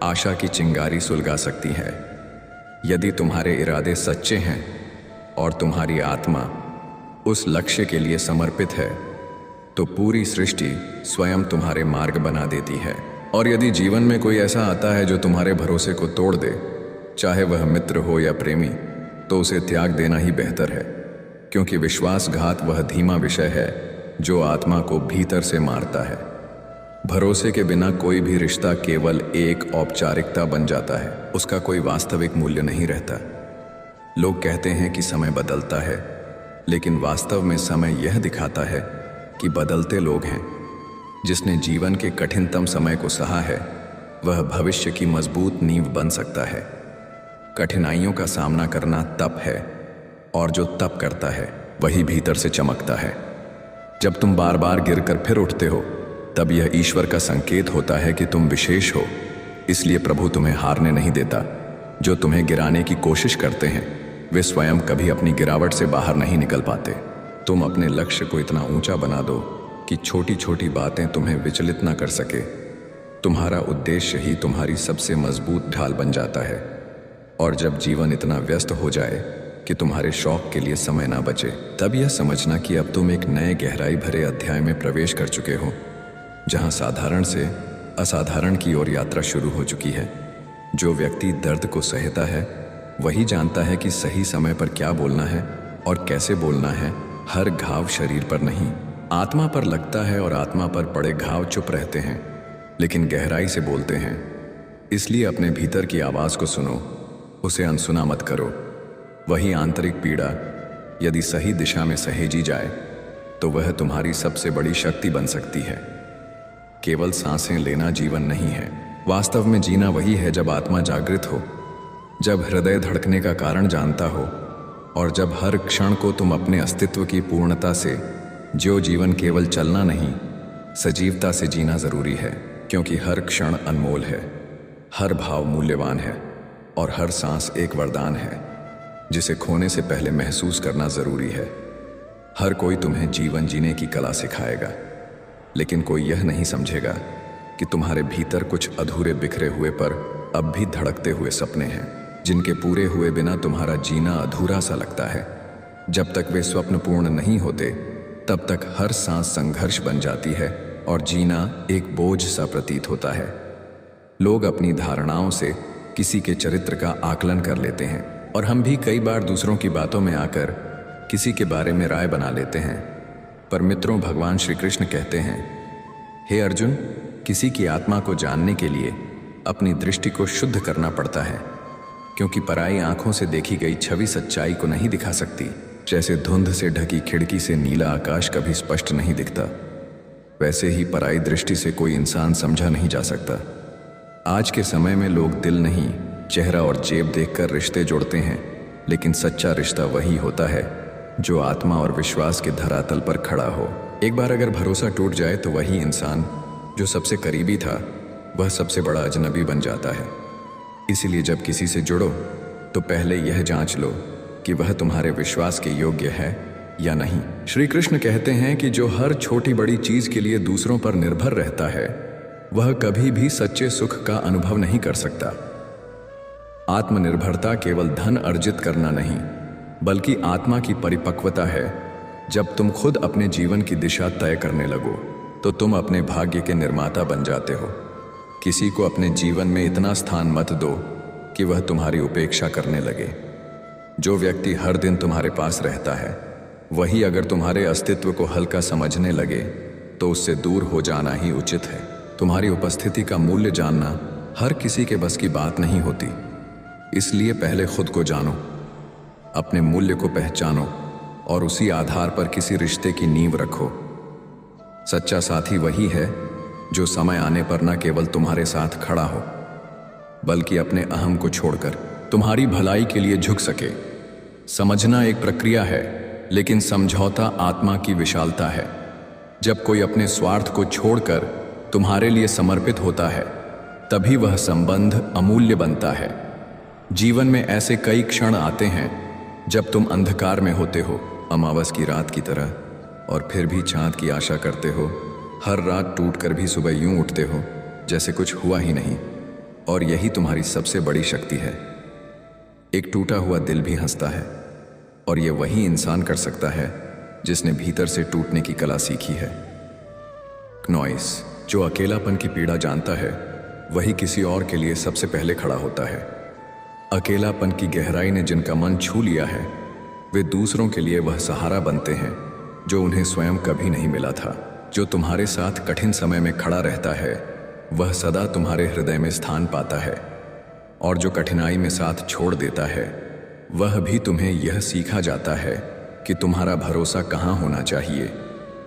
आशा की चिंगारी सुलगा सकती है। यदि तुम्हारे इरादे सच्चे हैं और तुम्हारी आत्मा उस लक्ष्य के लिए समर्पित है, तो पूरी सृष्टि स्वयं तुम्हारे मार्ग बना देती है। और यदि जीवन में कोई ऐसा आता है जो तुम्हारे भरोसे को तोड़ दे, चाहे वह मित्र हो या प्रेमी, तो उसे त्याग देना ही बेहतर है, क्योंकि विश्वासघात वह धीमा विषय है जो आत्मा को भीतर से मारता है। भरोसे के बिना कोई भी रिश्ता केवल एक औपचारिकता बन जाता है, उसका कोई वास्तविक मूल्य नहीं रहता। लोग कहते हैं कि समय बदलता है, लेकिन वास्तव में समय यह दिखाता है कि बदलते लोग हैं। जिसने जीवन के कठिनतम समय को सहा है, वह भविष्य की मजबूत नींव बन सकता है। कठिनाइयों का सामना करना तप है, और जो तप करता है वही भीतर से चमकता है। जब तुम बार बार गिरकर फिर उठते हो, तब यह ईश्वर का संकेत होता है कि तुम विशेष हो। इसलिए प्रभु तुम्हें हारने नहीं देता। जो तुम्हें गिराने की कोशिश करते हैं, वे स्वयं कभी अपनी गिरावट से बाहर नहीं निकल पाते। तुम अपने लक्ष्य को इतना ऊंचा बना दो कि छोटी छोटी बातें तुम्हें विचलित न कर सके। तुम्हारा उद्देश्य ही तुम्हारी सबसे मजबूत ढाल बन जाता है। और जब जीवन इतना व्यस्त हो जाए कि तुम्हारे शौक के लिए समय ना बचे, तब यह समझना कि अब तुम एक नए गहराई भरे अध्याय में प्रवेश कर चुके हो, जहां साधारण से असाधारण की ओर यात्रा शुरू हो चुकी है। जो व्यक्ति दर्द को सहता है, वही जानता है कि सही समय पर क्या बोलना है और कैसे बोलना है हर घाव शरीर पर नहीं, आत्मा पर लगता है, और आत्मा पर पड़े घाव चुप रहते हैं लेकिन गहराई से बोलते हैं। इसलिए अपने भीतर की आवाज को सुनो, उसे अनसुना मत करो। वही आंतरिक पीड़ा यदि सही दिशा में सहेजी जाए तो वह तुम्हारी सबसे बड़ी शक्ति बन सकती है। केवल सांसें लेना जीवन नहीं है, वास्तव में जीना वही है जब आत्मा जागृत हो, जब हृदय धड़कने का कारण जानता हो, और जब हर क्षण को तुम अपने अस्तित्व की पूर्णता से जो जीवन केवल चलना नहीं, सजीवता से जीना जरूरी है। क्योंकि हर क्षण अनमोल है, हर भाव मूल्यवान है, और हर सांस एक वरदान है जिसे खोने से पहले महसूस करना जरूरी है। हर कोई तुम्हें जीवन जीने की कला सिखाएगा, लेकिन कोई यह नहीं समझेगा कि तुम्हारे भीतर कुछ अधूरे बिखरे हुए पर अब भी धड़कते हुए सपने हैं, जिनके पूरे हुए बिना तुम्हारा जीना अधूरा सा लगता है। जब तक वे स्वप्न पूर्ण नहीं होते तब तक हर सांस संघर्ष बन जाती है और जीना एक बोझ सा प्रतीत होता है। लोग अपनी धारणाओं से किसी के चरित्र का आकलन कर लेते हैं, और हम भी कई बार दूसरों की बातों में आकर किसी के बारे में राय बना लेते हैं। पर मित्रों, भगवान श्री कृष्ण कहते हैं, हे अर्जुन, किसी की आत्मा को जानने के लिए अपनी दृष्टि को शुद्ध करना पड़ता है, क्योंकि पराई आंखों से देखी गई छवि सच्चाई को नहीं दिखा सकती। जैसे धुंध से ढकी खिड़की से नीला आकाश कभी स्पष्ट नहीं दिखता, वैसे ही पराई दृष्टि से कोई इंसान समझा नहीं जा सकता। आज के समय में लोग दिल नहीं, चेहरा और जेब देखकर रिश्ते जोड़ते हैं, लेकिन सच्चा रिश्ता वही होता है जो आत्मा और विश्वास के धरातल पर खड़ा हो। एक बार अगर भरोसा टूट जाए तो वही इंसान जो सबसे करीबी था वह सबसे बड़ा अजनबी बन जाता है। इसीलिए जब किसी से जुड़ो तो पहले यह जांच लो कि वह तुम्हारे विश्वास के योग्य है या नहीं। श्री कृष्ण कहते हैं कि जो हर छोटी बड़ी चीज के लिए दूसरों पर निर्भर रहता है वह कभी भी सच्चे सुख का अनुभव नहीं कर सकता। आत्मनिर्भरता केवल धन अर्जित करना नहीं, बल्कि आत्मा की परिपक्वता है। जब तुम खुद अपने जीवन की दिशा तय करने लगो तो तुम अपने भाग्य के निर्माता बन जाते हो। किसी को अपने जीवन में इतना स्थान मत दो कि वह तुम्हारी उपेक्षा करने लगे। जो व्यक्ति हर दिन तुम्हारे पास रहता है वही अगर तुम्हारे अस्तित्व को हल्का समझने लगे तो उससे दूर हो जाना ही उचित है। तुम्हारी उपस्थिति का मूल्य जानना हर किसी के बस की बात नहीं होती, इसलिए पहले खुद को जानो, अपने मूल्य को पहचानो और उसी आधार पर किसी रिश्ते की नींव रखो। सच्चा साथी वही है जो समय आने पर न केवल तुम्हारे साथ खड़ा हो, बल्कि अपने अहम को छोड़कर तुम्हारी भलाई के लिए झुक सके। समझना एक प्रक्रिया है, लेकिन समझौता आत्मा की विशालता है। जब कोई अपने स्वार्थ को छोड़कर तुम्हारे लिए समर्पित होता है तभी वह संबंध अमूल्य बनता है। जीवन में ऐसे कई क्षण आते हैं जब तुम अंधकार में होते हो, अमावस की रात की तरह, और फिर भी चांद की आशा करते हो। हर रात टूटकर भी सुबह यूं उठते हो जैसे कुछ हुआ ही नहीं, और यही तुम्हारी सबसे बड़ी शक्ति है। एक टूटा हुआ दिल भी हंसता है, और यह वही इंसान कर सकता है जिसने भीतर से टूटने की कला सीखी है। नॉइस, जो अकेलापन की पीड़ा जानता है वही किसी और के लिए सबसे पहले खड़ा होता है। अकेलापन की गहराई ने जिनका मन छू लिया है वे दूसरों के लिए वह सहारा बनते हैं जो उन्हें स्वयं कभी नहीं मिला था। जो तुम्हारे साथ कठिन समय में खड़ा रहता है वह सदा तुम्हारे हृदय में स्थान पाता है, और जो कठिनाई में साथ छोड़ देता है वह भी तुम्हें यह सीखा जाता है कि तुम्हारा भरोसा कहाँ होना चाहिए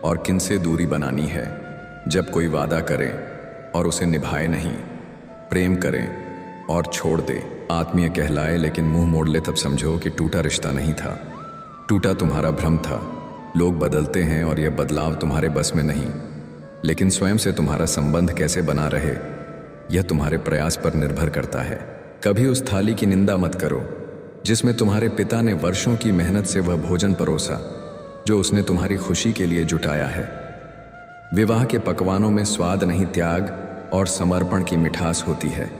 और किनसे दूरी बनानी है। जब कोई वादा करे और उसे निभाए नहीं, प्रेम करें और छोड़ दे, आत्मीय कहलाए लेकिन मुंह मोड़ ले, तब समझो कि टूटा रिश्ता नहीं था, टूटा तुम्हारा भ्रम था। लोग बदलते हैं और यह बदलाव तुम्हारे बस में नहीं, लेकिन स्वयं से तुम्हारा संबंध कैसे बना रहे यह तुम्हारे प्रयास पर निर्भर करता है। कभी उस थाली की निंदा मत करो जिसमें तुम्हारे पिता ने वर्षों की मेहनत से वह भोजन परोसा जो उसने तुम्हारी खुशी के लिए जुटाया है। विवाह के पकवानों में स्वाद नहीं, त्याग और समर्पण की मिठास होती है।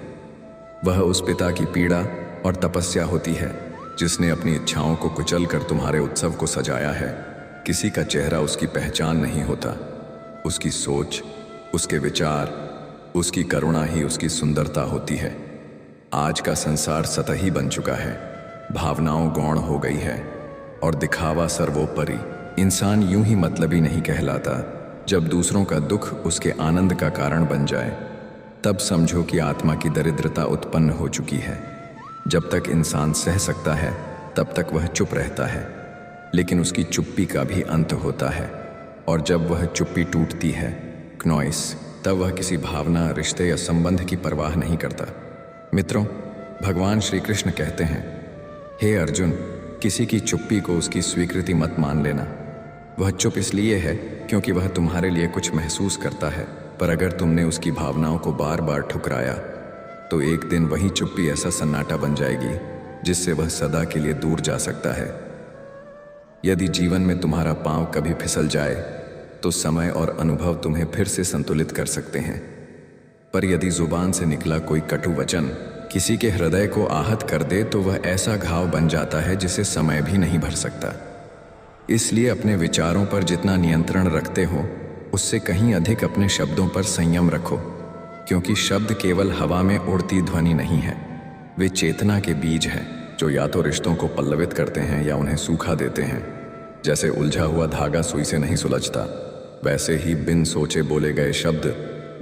वह उस पिता की पीड़ा और तपस्या होती है जिसने अपनी इच्छाओं को कुचलकर तुम्हारे उत्सव को सजाया है। किसी का चेहरा उसकी पहचान नहीं होता, उसकी सोच, उसके विचार, उसकी करुणा ही उसकी सुंदरता होती है। आज का संसार सतही बन चुका है, भावनाओं गौण हो गई है और दिखावा सर्वोपरि। इंसान यूं ही मतलबी नहीं कहलाता। जब दूसरों का दुख उसके आनंद का कारण बन जाए तब समझो कि आत्मा की दरिद्रता उत्पन्न हो चुकी है। जब तक इंसान सह सकता है तब तक वह चुप रहता है, लेकिन उसकी चुप्पी का भी अंत होता है। और जब वह चुप्पी टूटती है, क्नॉइस, तब वह किसी भावना, रिश्ते या संबंध की परवाह नहीं करता। मित्रों, भगवान श्री कृष्ण कहते हैं, हे अर्जुन, किसी की चुप्पी को उसकी स्वीकृति मत मान लेना। वह चुप इसलिए है क्योंकि वह तुम्हारे लिए कुछ महसूस करता है, पर अगर तुमने उसकी भावनाओं को बार बार ठुकराया तो एक दिन वही चुप्पी ऐसा सन्नाटा बन जाएगी जिससे वह सदा के लिए दूर जा सकता है। यदि जीवन में तुम्हारा पांव कभी फिसल जाए तो समय और अनुभव तुम्हें फिर से संतुलित कर सकते हैं, पर यदि जुबान से निकला कोई कटु वचन किसी के हृदय को आहत कर दे तो वह ऐसा घाव बन जाता है जिसे समय भी नहीं भर सकता। इसलिए अपने विचारों पर जितना नियंत्रण रखते हो उससे कहीं अधिक अपने शब्दों पर संयम रखो, क्योंकि शब्द केवल हवा में उड़ती ध्वनि नहीं है, वे चेतना के बीज हैं जो या तो रिश्तों को पल्लवित करते हैं या उन्हें सूखा देते हैं। जैसे उलझा हुआ धागा सुई से नहीं सुलझता, वैसे ही बिन सोचे बोले गए शब्द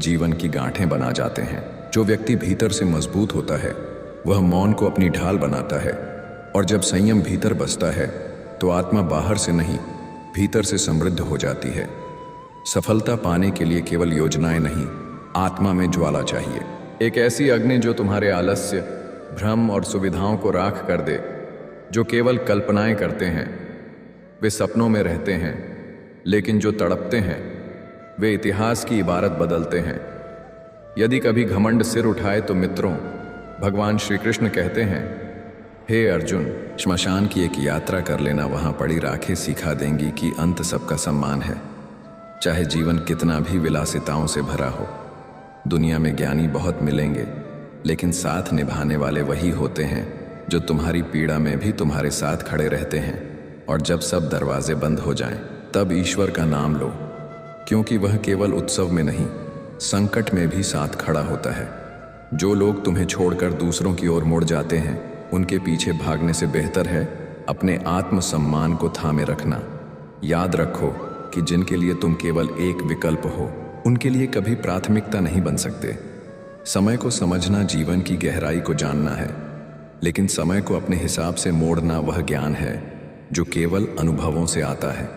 जीवन की गांठें बना जाते हैं। जो व्यक्ति भीतर से मजबूत होता है वह मौन को अपनी ढाल बनाता है, और जब संयम भीतर बसता है तो आत्मा बाहर से नहीं भीतर से समृद्ध हो जाती है। सफलता पाने के लिए केवल योजनाएं नहीं, आत्मा में ज्वाला चाहिए, एक ऐसी अग्नि जो तुम्हारे आलस्य, भ्रम और सुविधाओं को राख कर दे। जो केवल कल्पनाएं करते हैं वे सपनों में रहते हैं, लेकिन जो तड़पते हैं वे इतिहास की इबारत बदलते हैं। यदि कभी घमंड सिर उठाए तो मित्रों, भगवान श्री कृष्ण कहते हैं, हे अर्जुन, श्मशान की एक यात्रा कर लेना, वहां पड़ी राखें सिखा देंगी कि अंत सबका सम्मान है। चाहे जीवन कितना भी विलासिताओं से भरा हो, दुनिया में ज्ञानी बहुत मिलेंगे, लेकिन साथ निभाने वाले वही होते हैं जो तुम्हारी पीड़ा में भी तुम्हारे साथ खड़े रहते हैं। और जब सब दरवाजे बंद हो जाएं, तब ईश्वर का नाम लो, क्योंकि वह केवल उत्सव में नहीं, संकट में भी साथ खड़ा होता है। जो लोग तुम्हें छोड़कर दूसरों की ओर मुड़ जाते हैं, उनके पीछे भागने से बेहतर है अपने आत्मसम्मान को थामे रखना। याद रखो कि जिनके लिए तुम केवल एक विकल्प हो, उनके लिए कभी प्राथमिकता नहीं बन सकते। समय को समझना जीवन की गहराई को जानना है, लेकिन समय को अपने हिसाब से मोड़ना वह ज्ञान है जो केवल अनुभवों से आता है।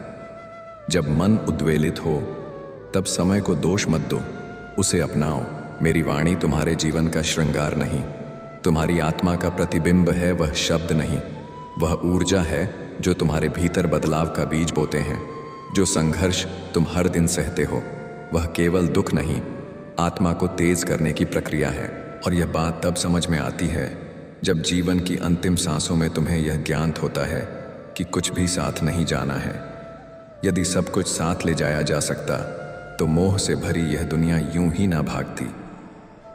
जब मन उद्वेलित हो तब समय को दोष मत दो, उसे अपनाओ। मेरी वाणी तुम्हारे जीवन का श्रृंगार नहीं, तुम्हारी आत्मा का प्रतिबिंब है, वह शब्द नहीं। वह ऊर्जा है जो तुम्हारे भीतर बदलाव का बीज बोते हैं। जो संघर्ष तुम हर दिन सहते हो वह केवल दुख नहीं, आत्मा को तेज करने की प्रक्रिया है। और यह बात तब समझ में आती है जब जीवन की अंतिम सांसों में तुम्हें यह ज्ञात होता है कि कुछ भी साथ नहीं जाना है। यदि सब कुछ साथ ले जाया जा सकता तो मोह से भरी यह दुनिया यूं ही ना भागती।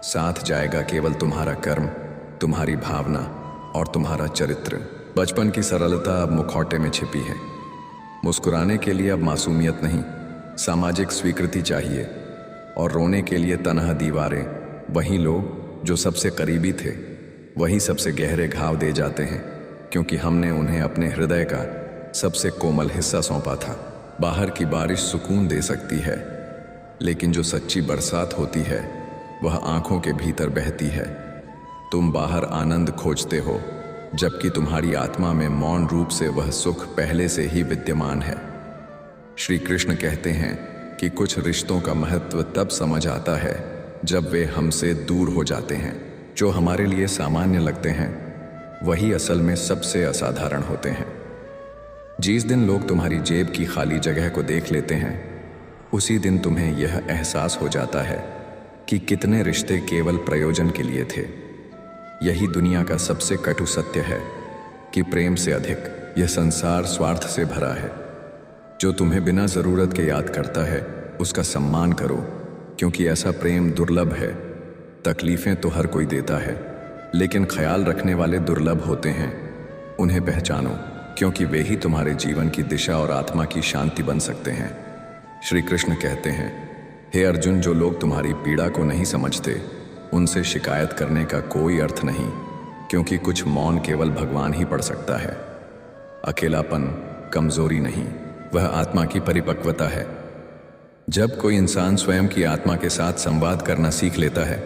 साथ जाएगा केवल तुम्हारा कर्म, तुम्हारी भावना और तुम्हारा चरित्र। बचपन की सरलता अब मुखौटे में छिपी है। मुस्कुराने के लिए अब मासूमियत नहीं, सामाजिक स्वीकृति चाहिए। और रोने के लिए तनहा दीवारें। वही लोग जो सबसे करीबी थे वही सबसे गहरे घाव दे जाते हैं, क्योंकि हमने उन्हें अपने हृदय का सबसे कोमल हिस्सा सौंपा था। बाहर की बारिश सुकून दे सकती है, लेकिन जो सच्ची बरसात होती है वह आंखों के भीतर बहती है। तुम बाहर आनंद खोजते हो, जबकि तुम्हारी आत्मा में मौन रूप से वह सुख पहले से ही विद्यमान है। श्री कृष्ण कहते हैं कि कुछ रिश्तों का महत्व तब समझ आता है जब वे हमसे दूर हो जाते हैं। जो हमारे लिए सामान्य लगते हैं वही असल में सबसे असाधारण होते हैं। जिस दिन लोग तुम्हारी जेब की खाली जगह को देख लेते हैं, उसी दिन तुम्हें यह एहसास हो जाता है कि कितने रिश्ते केवल प्रयोजन के लिए थे। यही दुनिया का सबसे कटु सत्य है कि प्रेम से अधिक यह संसार स्वार्थ से भरा है। जो तुम्हें बिना जरूरत के याद करता है उसका सम्मान करो, क्योंकि ऐसा प्रेम दुर्लभ है। तकलीफें तो हर कोई देता है, लेकिन ख्याल रखने वाले दुर्लभ होते हैं। उन्हें पहचानो, क्योंकि वे ही तुम्हारे जीवन की दिशा और आत्मा की शांति बन सकते हैं। श्री कृष्ण कहते हैं, हे अर्जुन, जो लोग तुम्हारी पीड़ा को नहीं समझते उनसे शिकायत करने का कोई अर्थ नहीं, क्योंकि कुछ मौन केवल भगवान ही पढ़ सकता है। अकेलापन कमजोरी नहीं, वह आत्मा की परिपक्वता है। जब कोई इंसान स्वयं की आत्मा के साथ संवाद करना सीख लेता है,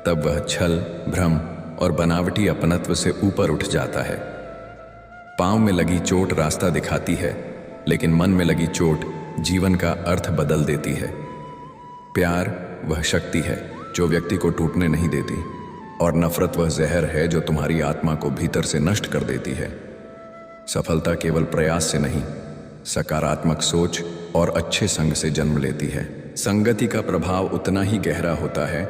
तब वह छल, भ्रम और बनावटी अपनत्व से ऊपर उठ जाता है। पांव में लगी चोट रास्ता दिखाती है, लेकिन मन में लगी चोट जीवन का अर्थ बदल देती है। प्यार वह शक्ति है जो व्यक्ति को टूटने नहीं देती, और नफरत वह जहर है जो तुम्हारी आत्मा को भीतर से नष्ट कर देती है। सफलता केवल प्रयास से नहीं, सकारात्मक सोच और अच्छे संग से जन्म लेती है। संगति का प्रभाव उतना ही गहरा होता है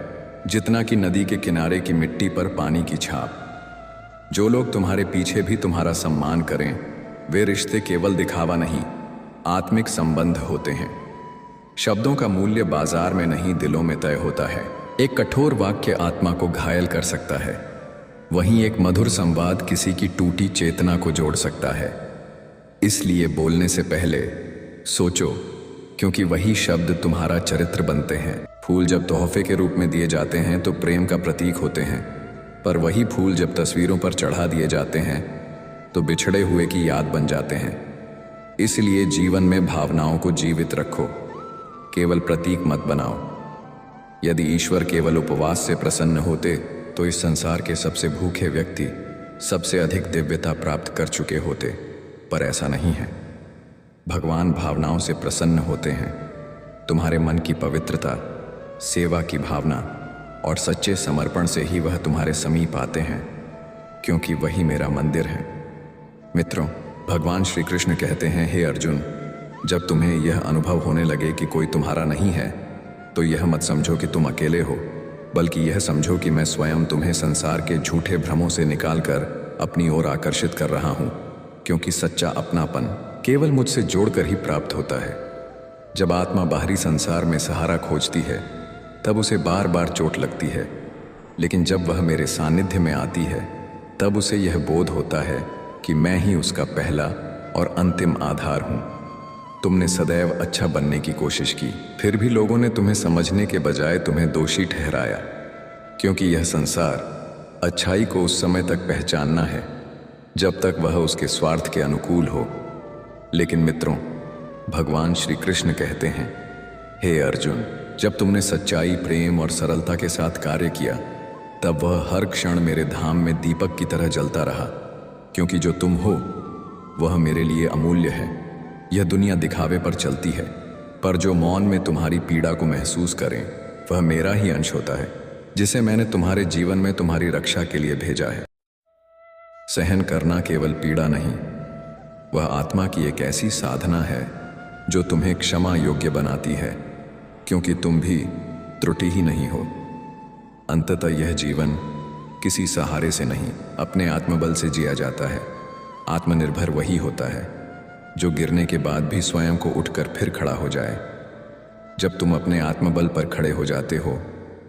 जितना कि नदी के किनारे की मिट्टी पर पानी की छाप। जो लोग तुम्हारे पीछे भी तुम्हारा सम्मान करें, वे रिश्ते केवल दिखावा नहीं, आत्मिक संबंध होते हैं। शब्दों का मूल्य बाजार में नहीं, दिलों में तय होता है। एक कठोर वाक्य आत्मा को घायल कर सकता है, वहीं एक मधुर संवाद किसी की टूटी चेतना को जोड़ सकता है। इसलिए बोलने से पहले सोचो, क्योंकि वही शब्द तुम्हारा चरित्र बनते हैं। फूल जब तोहफे के रूप में दिए जाते हैं तो प्रेम का प्रतीक होते हैं, पर वही फूल जब तस्वीरों पर चढ़ा दिए जाते हैं तो बिछड़े हुए की याद बन जाते हैं। इसलिए जीवन में भावनाओं को जीवित रखो, केवल प्रतीक मत बनाओ। यदि ईश्वर केवल उपवास से प्रसन्न होते तो इस संसार के सबसे भूखे व्यक्ति सबसे अधिक दिव्यता प्राप्त कर चुके होते, पर ऐसा नहीं है। भगवान भावनाओं से प्रसन्न होते हैं। तुम्हारे मन की पवित्रता, सेवा की भावना और सच्चे समर्पण से ही वह तुम्हारे समीप आते हैं, क्योंकि वही मेरा मंदिर है। मित्रों, भगवान श्री कृष्ण कहते हैं, हे अर्जुन, जब तुम्हें यह अनुभव होने लगे कि कोई तुम्हारा नहीं है, तो यह मत समझो कि तुम अकेले हो, बल्कि यह समझो कि मैं स्वयं तुम्हें संसार के झूठे भ्रमों से निकालकर अपनी ओर आकर्षित कर रहा हूं, क्योंकि सच्चा अपनापन केवल मुझसे जोड़कर ही प्राप्त होता है। जब आत्मा बाहरी संसार में सहारा खोजती है, तब उसे बार बार चोट लगती है, लेकिन जब वह मेरे सानिध्य में आती है, तब उसे यह बोध होता है कि मैं ही उसका पहला और अंतिम आधार हूं। तुमने सदैव अच्छा बनने की कोशिश की, फिर भी लोगों ने तुम्हें समझने के बजाय तुम्हें दोषी ठहराया, क्योंकि यह संसार अच्छाई को उस समय तक पहचानना है जब तक वह उसके स्वार्थ के अनुकूल हो। लेकिन मित्रों, भगवान श्री कृष्ण कहते हैं, हे अर्जुन, जब तुमने सच्चाई, प्रेम और सरलता के साथ कार्य किया, तब वह हर क्षण मेरे धाम में दीपक की तरह जलता रहा, क्योंकि जो तुम हो वह मेरे लिए अमूल्य है। यह दुनिया दिखावे पर चलती है, पर जो मौन में तुम्हारी पीड़ा को महसूस करें, वह मेरा ही अंश होता है, जिसे मैंने तुम्हारे जीवन में तुम्हारी रक्षा के लिए भेजा है। सहन करना केवल पीड़ा नहीं, वह आत्मा की एक ऐसी साधना है जो तुम्हें क्षमा योग्य बनाती है, क्योंकि तुम भी त्रुटि ही नहीं हो। अंततः यह जीवन किसी सहारे से नहीं, अपने आत्मबल से जिया जाता है। आत्मनिर्भर वही होता है जो गिरने के बाद भी स्वयं को उठकर फिर खड़ा हो जाए। जब तुम अपने आत्मबल पर खड़े हो जाते हो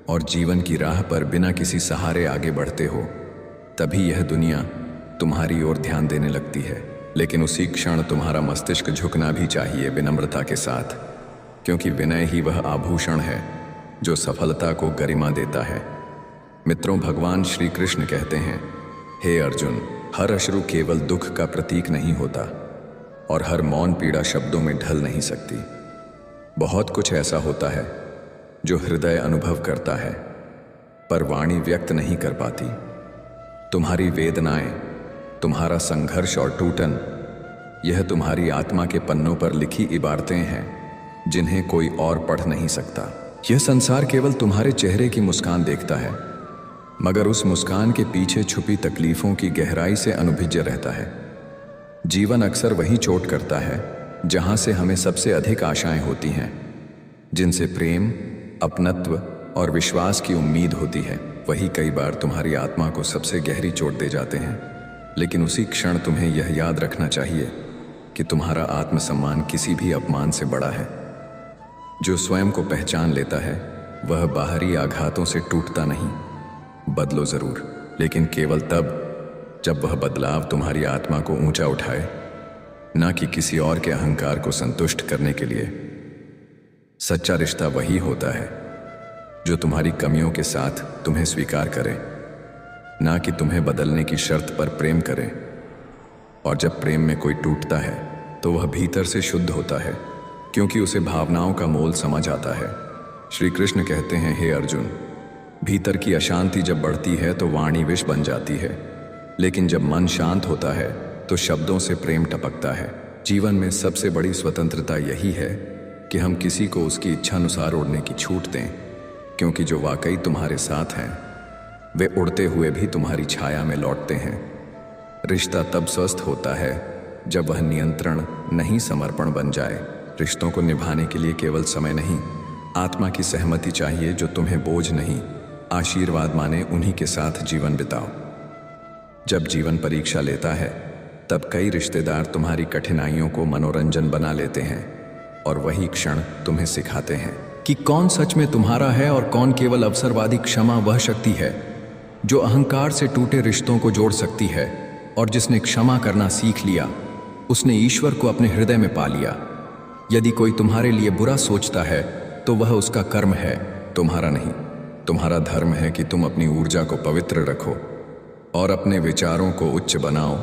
और जीवन की राह पर बिना किसी सहारे आगे बढ़ते हो, तभी यह दुनिया तुम्हारी ओर ध्यान देने लगती है। लेकिन उसी क्षण तुम्हारा मस्तिष्क झुकना भी चाहिए, विनम्रता के साथ, क्योंकि विनय ही वह आभूषण है जो सफलता को गरिमा देता है। मित्रों, भगवान श्री कृष्ण कहते हैं, हे अर्जुन, हर अश्रु केवल दुख का प्रतीक नहीं होता, और हर मौन पीड़ा शब्दों में ढल नहीं सकती। बहुत कुछ ऐसा होता है जो हृदय अनुभव करता है, पर वाणी व्यक्त नहीं कर पाती। तुम्हारी वेदनाएं, तुम्हारा संघर्ष और टूटन, यह तुम्हारी आत्मा के पन्नों पर लिखी इबारतें हैं जिन्हें कोई और पढ़ नहीं सकता। यह संसार केवल तुम्हारे चेहरे की मुस्कान देखता है, मगर उस मुस्कान के पीछे छुपी तकलीफों की गहराई से अनुभुज्य रहता है। जीवन अक्सर वही चोट करता है जहां से हमें सबसे अधिक आशाएं होती हैं, जिनसे प्रेम, अपनत्व और विश्वास की उम्मीद होती है। वही कई बार तुम्हारी आत्मा को सबसे गहरी चोट दे जाते हैं। लेकिन उसी क्षण तुम्हें यह याद रखना चाहिए कि तुम्हारा आत्मसम्मान किसी भी अपमान से बड़ा है। जो स्वयं को पहचान लेता है वह बाहरी आघातों से टूटता नहीं। बदलो जरूर, लेकिन केवल तब जब वह बदलाव तुम्हारी आत्मा को ऊंचा उठाए, ना कि किसी और के अहंकार को संतुष्ट करने के लिए। सच्चा रिश्ता वही होता है जो तुम्हारी कमियों के साथ तुम्हें स्वीकार करे, ना कि तुम्हें बदलने की शर्त पर प्रेम करे। और जब प्रेम में कोई टूटता है तो वह भीतर से शुद्ध होता है, क्योंकि उसे भावनाओं का मोल समझ आता है। श्री कृष्ण कहते हैं, हे अर्जुन, भीतर की अशांति जब बढ़ती है तो वाणी विष बन जाती है, लेकिन जब मन शांत होता है तो शब्दों से प्रेम टपकता है। जीवन में सबसे बड़ी स्वतंत्रता यही है कि हम किसी को उसकी इच्छानुसार उड़ने की छूट दें, क्योंकि जो वाकई तुम्हारे साथ हैं वे उड़ते हुए भी तुम्हारी छाया में लौटते हैं। रिश्ता तब स्वस्थ होता है जब वह नियंत्रण नहीं, समर्पण बन जाए। रिश्तों को निभाने के लिए केवल समय नहीं, आत्मा की सहमति चाहिए, जो तुम्हें बोझ नहीं, आशीर्वाद माने। उन्हीं के साथ जीवन बिताओ। जब जीवन परीक्षा लेता है तब कई रिश्तेदार तुम्हारी कठिनाइयों को मनोरंजन बना लेते हैं, और वही क्षण तुम्हें सिखाते हैं कि कौन सच में तुम्हारा है और कौन केवल अवसरवादी। क्षमा वह शक्ति है जो अहंकार से टूटे रिश्तों को जोड़ सकती है, और जिसने क्षमा करना सीख लिया उसने ईश्वर को अपने हृदय में पा लिया। यदि कोई तुम्हारे लिए बुरा सोचता है तो वह उसका कर्म है, तुम्हारा नहीं। तुम्हारा धर्म है कि तुम अपनी ऊर्जा को पवित्र रखो और अपने विचारों को उच्च बनाओ।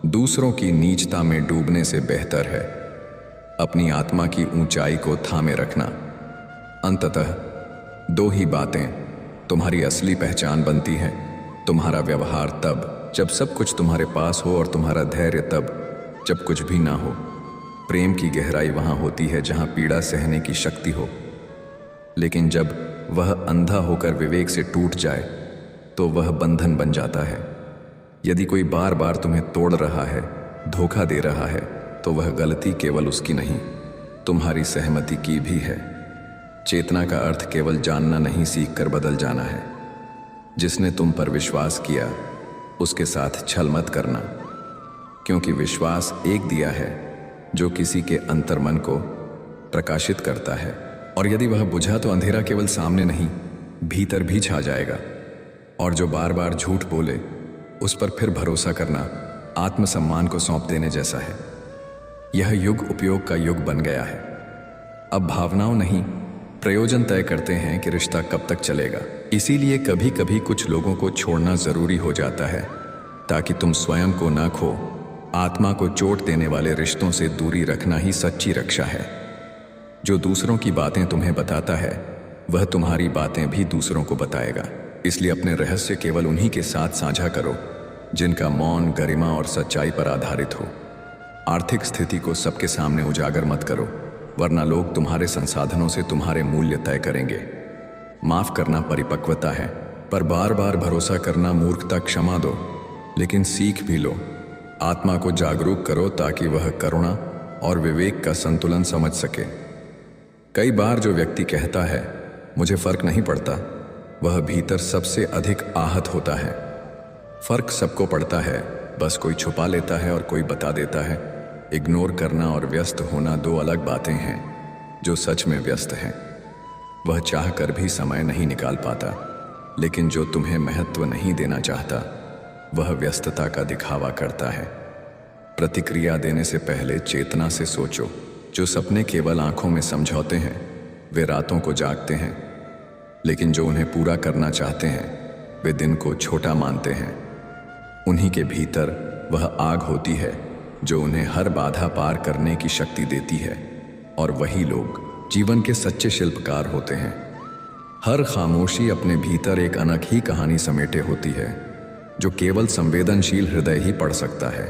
दूसरों की नीचता में डूबने से बेहतर है अपनी आत्मा की ऊंचाई को थामे रखना। अंततः दो ही बातें तुम्हारी असली पहचान बनती हैं, तुम्हारा व्यवहार तब जब सब कुछ तुम्हारे पास हो, और तुम्हारा धैर्य तब जब कुछ भी ना हो। प्रेम की गहराई वहां होती है जहां पीड़ा सहने की शक्ति हो, लेकिन जब वह अंधा होकर विवेक से टूट जाए तो वह बंधन बन जाता है। यदि कोई बार बार तुम्हें तोड़ रहा है, धोखा दे रहा है, तो वह गलती केवल उसकी नहीं, तुम्हारी सहमति की भी है। चेतना का अर्थ केवल जानना नहीं, सीख कर बदल जाना है। जिसने तुम पर विश्वास किया उसके साथ छल मत करना, क्योंकि विश्वास एक दिया है जो किसी के अंतर्मन को प्रकाशित करता है, और यदि वह बुझा तो अंधेरा केवल सामने नहीं, भीतर भी छा जाएगा। और जो बार बार झूठ बोले उस पर फिर भरोसा करना आत्मसम्मान को सौंप देने जैसा है। यह युग उपयोग का युग बन गया है। अब भावनाओं नहीं, प्रयोजन तय करते हैं कि रिश्ता कब तक चलेगा। इसीलिए कभी कभी कुछ लोगों को छोड़ना जरूरी हो जाता है, ताकि तुम स्वयं को ना खो। आत्मा को चोट देने वाले रिश्तों से दूरी रखना ही सच्ची रक्षा है। जो दूसरों की बातें तुम्हें बताता है वह तुम्हारी बातें भी दूसरों को बताएगा। इसलिए अपने रहस्य केवल उन्हीं के साथ साझा करो जिनका मौन, गरिमा और सच्चाई पर आधारित हो। आर्थिक स्थिति को सबके सामने उजागर मत करो, वरना लोग तुम्हारे संसाधनों से तुम्हारे मूल्य तय करेंगे। माफ करना परिपक्वता है, पर बार बार भरोसा करना मूर्खता। क्षमा दो, लेकिन सीख भी लो। आत्मा को जागरूक करो ताकि वह करुणा और विवेक का संतुलन समझ सके। कई बार जो व्यक्ति कहता है मुझे फर्क नहीं पड़ता, वह भीतर सबसे अधिक आहत होता है। फर्क सबको पड़ता है, बस कोई छुपा लेता है और कोई बता देता है। इग्नोर करना और व्यस्त होना दो अलग बातें हैं। जो सच में व्यस्त है वह चाह कर भी समय नहीं निकाल पाता, लेकिन जो तुम्हें महत्व नहीं देना चाहता वह व्यस्तता का दिखावा करता है। प्रतिक्रिया देने से पहले चेतना से सोचो। जो सपने केवल आंखों में समझौते हैं वे रातों को जागते हैं, लेकिन जो उन्हें पूरा करना चाहते हैं वे दिन को छोटा मानते हैं। उन्हीं के भीतर वह आग होती है जो उन्हें हर बाधा पार करने की शक्ति देती है, और वही लोग जीवन के सच्चे शिल्पकार होते हैं। हर खामोशी अपने भीतर एक अनोखी कहानी समेटे होती है जो केवल संवेदनशील हृदय ही पढ़ सकता है।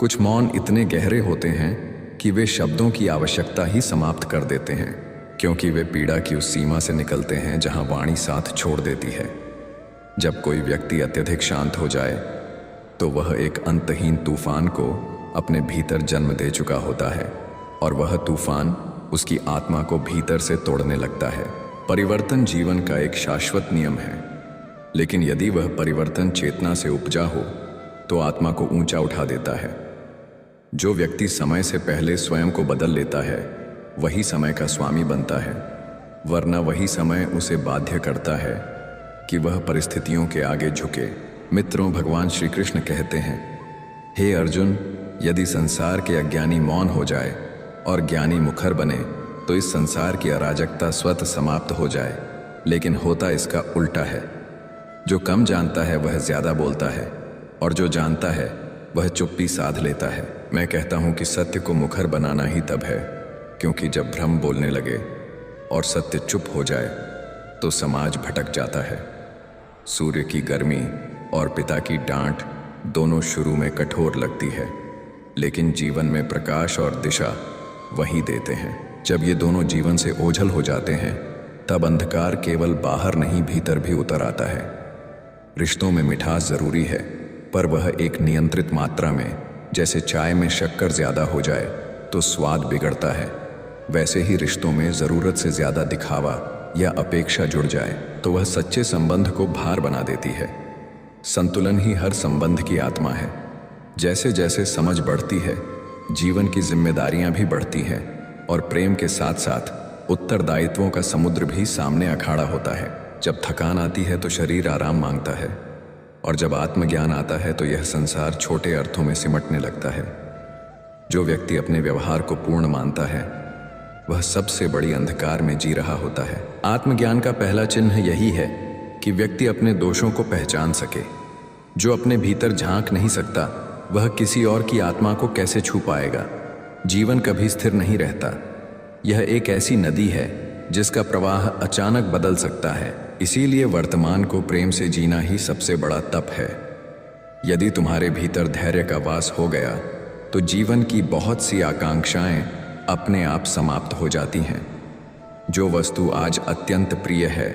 कुछ मौन इतने गहरे होते हैं कि वे शब्दों की आवश्यकता ही समाप्त कर देते हैं, क्योंकि वे पीड़ा की उस सीमा से निकलते हैं जहां वाणी साथ छोड़ देती है। जब कोई व्यक्ति अत्यधिक शांत हो जाए तो वह एक अंतहीन तूफान को अपने भीतर जन्म दे चुका होता है, और वह तूफान उसकी आत्मा को भीतर से तोड़ने लगता है। परिवर्तन जीवन का एक शाश्वत नियम है, लेकिन यदि वह परिवर्तन चेतना से उपजा हो तो आत्मा को ऊंचा उठा देता है। जो व्यक्ति समय से पहले स्वयं को बदल लेता है वही समय का स्वामी बनता है, वरना वही समय उसे बाध्य करता है कि वह परिस्थितियों के आगे झुके। मित्रों, भगवान श्री कृष्ण कहते हैं, हे अर्जुन, यदि संसार के अज्ञानी मौन हो जाए और ज्ञानी मुखर बने तो इस संसार की अराजकता स्वतः समाप्त हो जाए। लेकिन होता इसका उल्टा है। जो कम जानता है वह ज्यादा बोलता है, और जो जानता है वह चुप्पी साध लेता है। मैं कहता हूं कि सत्य को मुखर बनाना ही तब है क्योंकि जब भ्रम बोलने लगे और सत्य चुप हो जाए तो समाज भटक जाता है। सूर्य की गर्मी और पिता की डांट दोनों शुरू में कठोर लगती है, लेकिन जीवन में प्रकाश और दिशा वही देते हैं। जब ये दोनों जीवन से ओझल हो जाते हैं तब अंधकार केवल बाहर नहीं भीतर भी उतर आता है। रिश्तों में मिठास जरूरी है, पर वह एक नियंत्रित मात्रा में। जैसे चाय में शक्कर ज्यादा हो जाए तो स्वाद बिगड़ता है, वैसे ही रिश्तों में जरूरत से ज्यादा दिखावा या अपेक्षा जुड़ जाए तो वह सच्चे संबंध को भार बना देती है। संतुलन ही हर संबंध की आत्मा है। जैसे जैसे समझ बढ़ती है, जीवन की जिम्मेदारियां भी बढ़ती हैं और प्रेम के साथ साथ उत्तरदायित्वों का समुद्र भी सामने अखाड़ा होता है। जब थकान आती है तो शरीर आराम मांगता है, और जब आत्मज्ञान आता है तो यह संसार छोटे अर्थों में सिमटने लगता है। जो व्यक्ति अपने व्यवहार को पूर्ण मानता है वह सबसे बड़ी अंधकार में जी रहा होता है। आत्मज्ञान का पहला चिन्ह यही है कि व्यक्ति अपने दोषों को पहचान सके। जो अपने भीतर झांक नहीं सकता वह किसी और की आत्मा को कैसे छू पाएगा। जीवन कभी स्थिर नहीं रहता। यह एक ऐसी नदी है जिसका प्रवाह अचानक बदल सकता है। इसीलिए वर्तमान को प्रेम से जीना ही सबसे बड़ा तप है। यदि तुम्हारे भीतर धैर्य का वास हो गया तो जीवन की बहुत सी आकांक्षाएं अपने आप समाप्त हो जाती हैं। जो वस्तु आज अत्यंत प्रिय है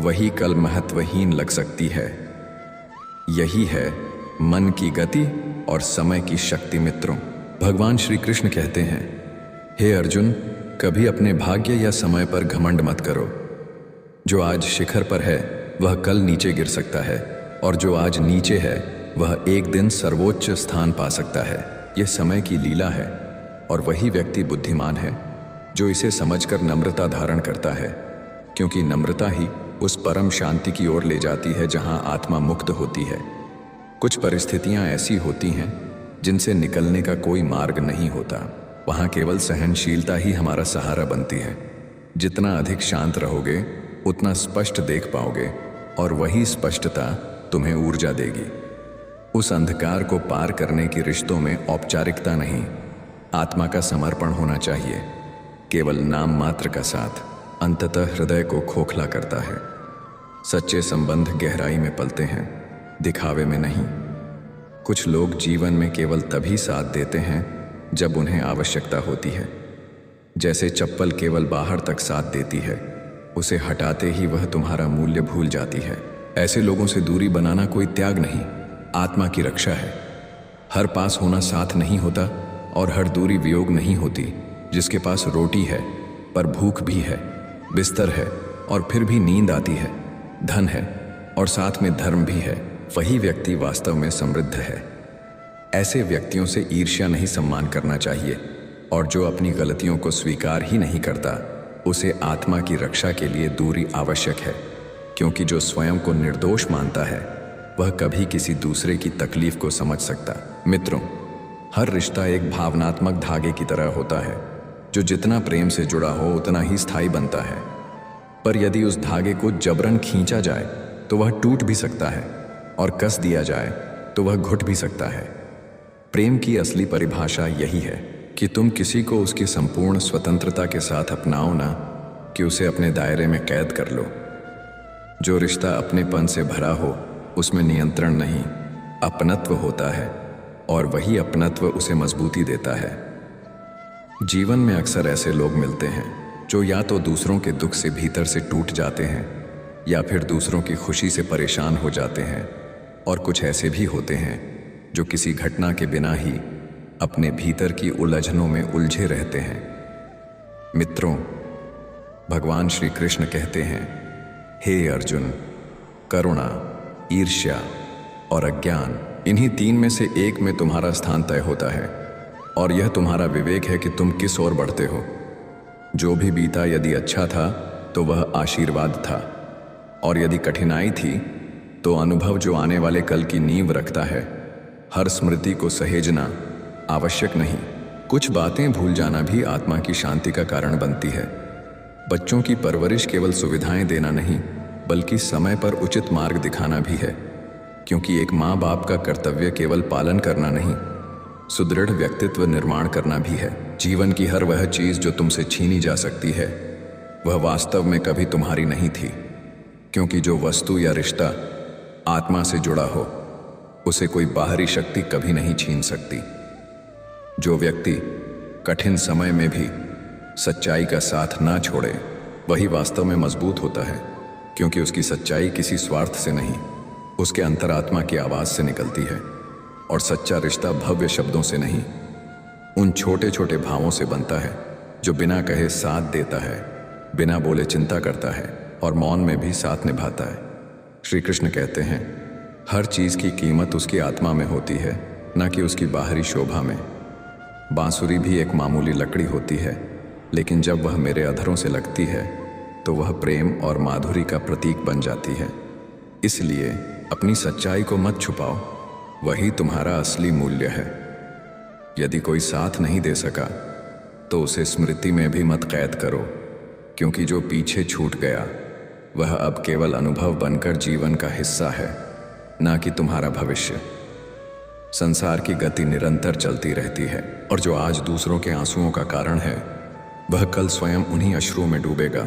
वही कल महत्वहीन लग सकती है। यही है मन की गति और समय की शक्ति। मित्रों, भगवान श्री कृष्ण कहते हैं, हे अर्जुन, कभी अपने भाग्य या समय पर घमंड मत करो। जो आज शिखर पर है वह कल नीचे गिर सकता है, और जो आज नीचे है वह एक दिन सर्वोच्च स्थान पा सकता है। यह समय की लीला है, और वही व्यक्ति बुद्धिमान है जो इसे समझकर नम्रता धारण करता है, क्योंकि नम्रता ही उस परम शांति की ओर ले जाती है जहां आत्मा मुक्त होती है। कुछ परिस्थितियां ऐसी होती हैं जिनसे निकलने का कोई मार्ग नहीं होता। वहां केवल सहनशीलता ही हमारा सहारा बनती है। जितना अधिक शांत रहोगे उतना स्पष्ट देख पाओगे, और वही स्पष्टता तुम्हें ऊर्जा देगी। उस अंधकार को पार करने की रिश्तों में औपचारिकता नहीं, आत्मा का समर्पण होना चाहिए। केवल नाम मात्र का साथ अंततः हृदय को खोखला करता है। सच्चे संबंध गहराई में पलते हैं, दिखावे में नहीं। कुछ लोग जीवन में केवल तभी साथ देते हैं जब उन्हें आवश्यकता होती है। जैसे चप्पल केवल बाहर तक साथ देती है, उसे हटाते ही वह तुम्हारा मूल्य भूल जाती है। ऐसे लोगों से दूरी बनाना कोई त्याग नहीं, आत्मा की रक्षा है। हर पास होना साथ नहीं होता, और हर दूरी वियोग नहीं होती। जिसके पास रोटी है पर भूख भी है, बिस्तर है और फिर भी नींद आती है, धन है और साथ में धर्म भी है, वही व्यक्ति वास्तव में समृद्ध है। ऐसे व्यक्तियों से ईर्ष्या नहीं, सम्मान करना चाहिए। और जो अपनी गलतियों को स्वीकार ही नहीं करता, उसे आत्मा की रक्षा के लिए दूरी आवश्यक है, क्योंकि जो स्वयं को निर्दोष मानता है वह कभी किसी दूसरे की तकलीफ को समझ सकता। मित्रों, हर रिश्ता एक भावनात्मक धागे की तरह होता है, जो जितना प्रेम से जुड़ा हो उतना ही स्थायी बनता है। पर यदि उस धागे को जबरन खींचा जाए तो वह टूट भी सकता है, और कस दिया जाए तो वह घुट भी सकता है। प्रेम की असली परिभाषा यही है कि तुम किसी को उसकी संपूर्ण स्वतंत्रता के साथ अपनाओ ना कि उसे अपने दायरे में कैद कर लो। जो रिश्ता अपनेपन से भरा हो उसमें नियंत्रण नहीं, अपनत्व होता है, और वही अपनत्व उसे मजबूती देता है। जीवन में अक्सर ऐसे लोग मिलते हैं जो या तो दूसरों के दुख से भीतर से टूट जाते हैं या फिर दूसरों की खुशी से परेशान हो जाते हैं, और कुछ ऐसे भी होते हैं जो किसी घटना के बिना ही अपने भीतर की उलझनों में उलझे रहते हैं। मित्रों, भगवान श्री कृष्ण कहते हैं, हे अर्जुन, करुणा, ईर्ष्या और अज्ञान, इन्हीं तीन में से एक में तुम्हारा स्थान तय होता है, और यह तुम्हारा विवेक है कि तुम किस ओर बढ़ते हो। जो भी बीता यदि अच्छा था तो वह आशीर्वाद था, और यदि कठिनाई थी तो अनुभव जो आने वाले कल की नींव रखता है। हर स्मृति को सहेजना आवश्यक नहीं, कुछ बातें भूल जाना भी आत्मा की शांति का कारण बनती है। बच्चों की परवरिश केवल सुविधाएं देना नहीं, बल्कि समय पर उचित मार्ग दिखाना भी है। क्योंकि एक माँ बाप का कर्तव्य केवल पालन करना नहीं, सुदृढ़ व्यक्तित्व निर्माण करना भी है। जीवन की हर वह चीज जो तुमसे छीनी जा सकती है वह वास्तव में कभी तुम्हारी नहीं थी, क्योंकि जो वस्तु या रिश्ता आत्मा से जुड़ा हो उसे कोई बाहरी शक्ति कभी नहीं छीन सकती। जो व्यक्ति कठिन समय में भी सच्चाई का साथ ना छोड़े वही वास्तव में मजबूत होता है, क्योंकि उसकी सच्चाई किसी स्वार्थ से नहीं, उसके अंतरात्मा की आवाज से निकलती है। और सच्चा रिश्ता भव्य शब्दों से नहीं, उन छोटे छोटे भावों से बनता है जो बिना कहे साथ देता है, बिना बोले चिंता करता है और मौन में भी साथ निभाता है। श्री कृष्ण कहते हैं, हर चीज की कीमत उसकी आत्मा में होती है, न कि उसकी बाहरी शोभा में। बांसुरी भी एक मामूली लकड़ी होती है, लेकिन जब वह मेरे अधरों से लगती है तो वह प्रेम और माधुरी का प्रतीक बन जाती है। इसलिए अपनी सच्चाई को मत छुपाओ, वही तुम्हारा असली मूल्य है। यदि कोई साथ नहीं दे सका तो उसे स्मृति में भी मत कैद करो, क्योंकि जो पीछे छूट गया वह अब केवल अनुभव बनकर जीवन का हिस्सा है, ना कि तुम्हारा भविष्य। संसार की गति निरंतर चलती रहती है, और जो आज दूसरों के आंसुओं का कारण है वह कल स्वयं उन्हीं अश्रुओं में डूबेगा,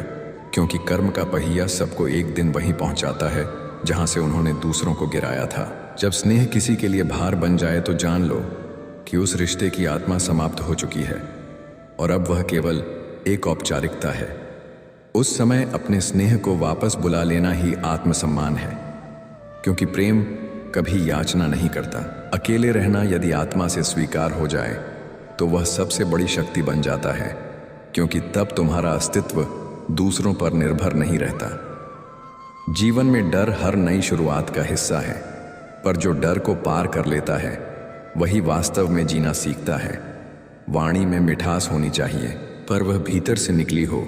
क्योंकि कर्म का पहिया सबको एक दिन वहीं पहुंचाता है जहां से उन्होंने दूसरों को गिराया था। जब स्नेह किसी के लिए भार बन जाए तो जान लो कि उस रिश्ते की आत्मा समाप्त हो चुकी है और अब वह केवल एक औपचारिकता है। उस समय अपने स्नेह को वापस बुला लेना ही आत्मसम्मान है, क्योंकि प्रेम कभी याचना नहीं करता। अकेले रहना यदि आत्मा से स्वीकार हो जाए तो वह सबसे बड़ी शक्ति बन जाता है, क्योंकि तब तुम्हारा अस्तित्व दूसरों पर निर्भर नहीं रहता। जीवन में डर हर नई शुरुआत का हिस्सा है, पर जो डर को पार कर लेता है वही वास्तव में जीना सीखता है। वाणी में मिठास होनी चाहिए, पर वह भीतर से निकली हो,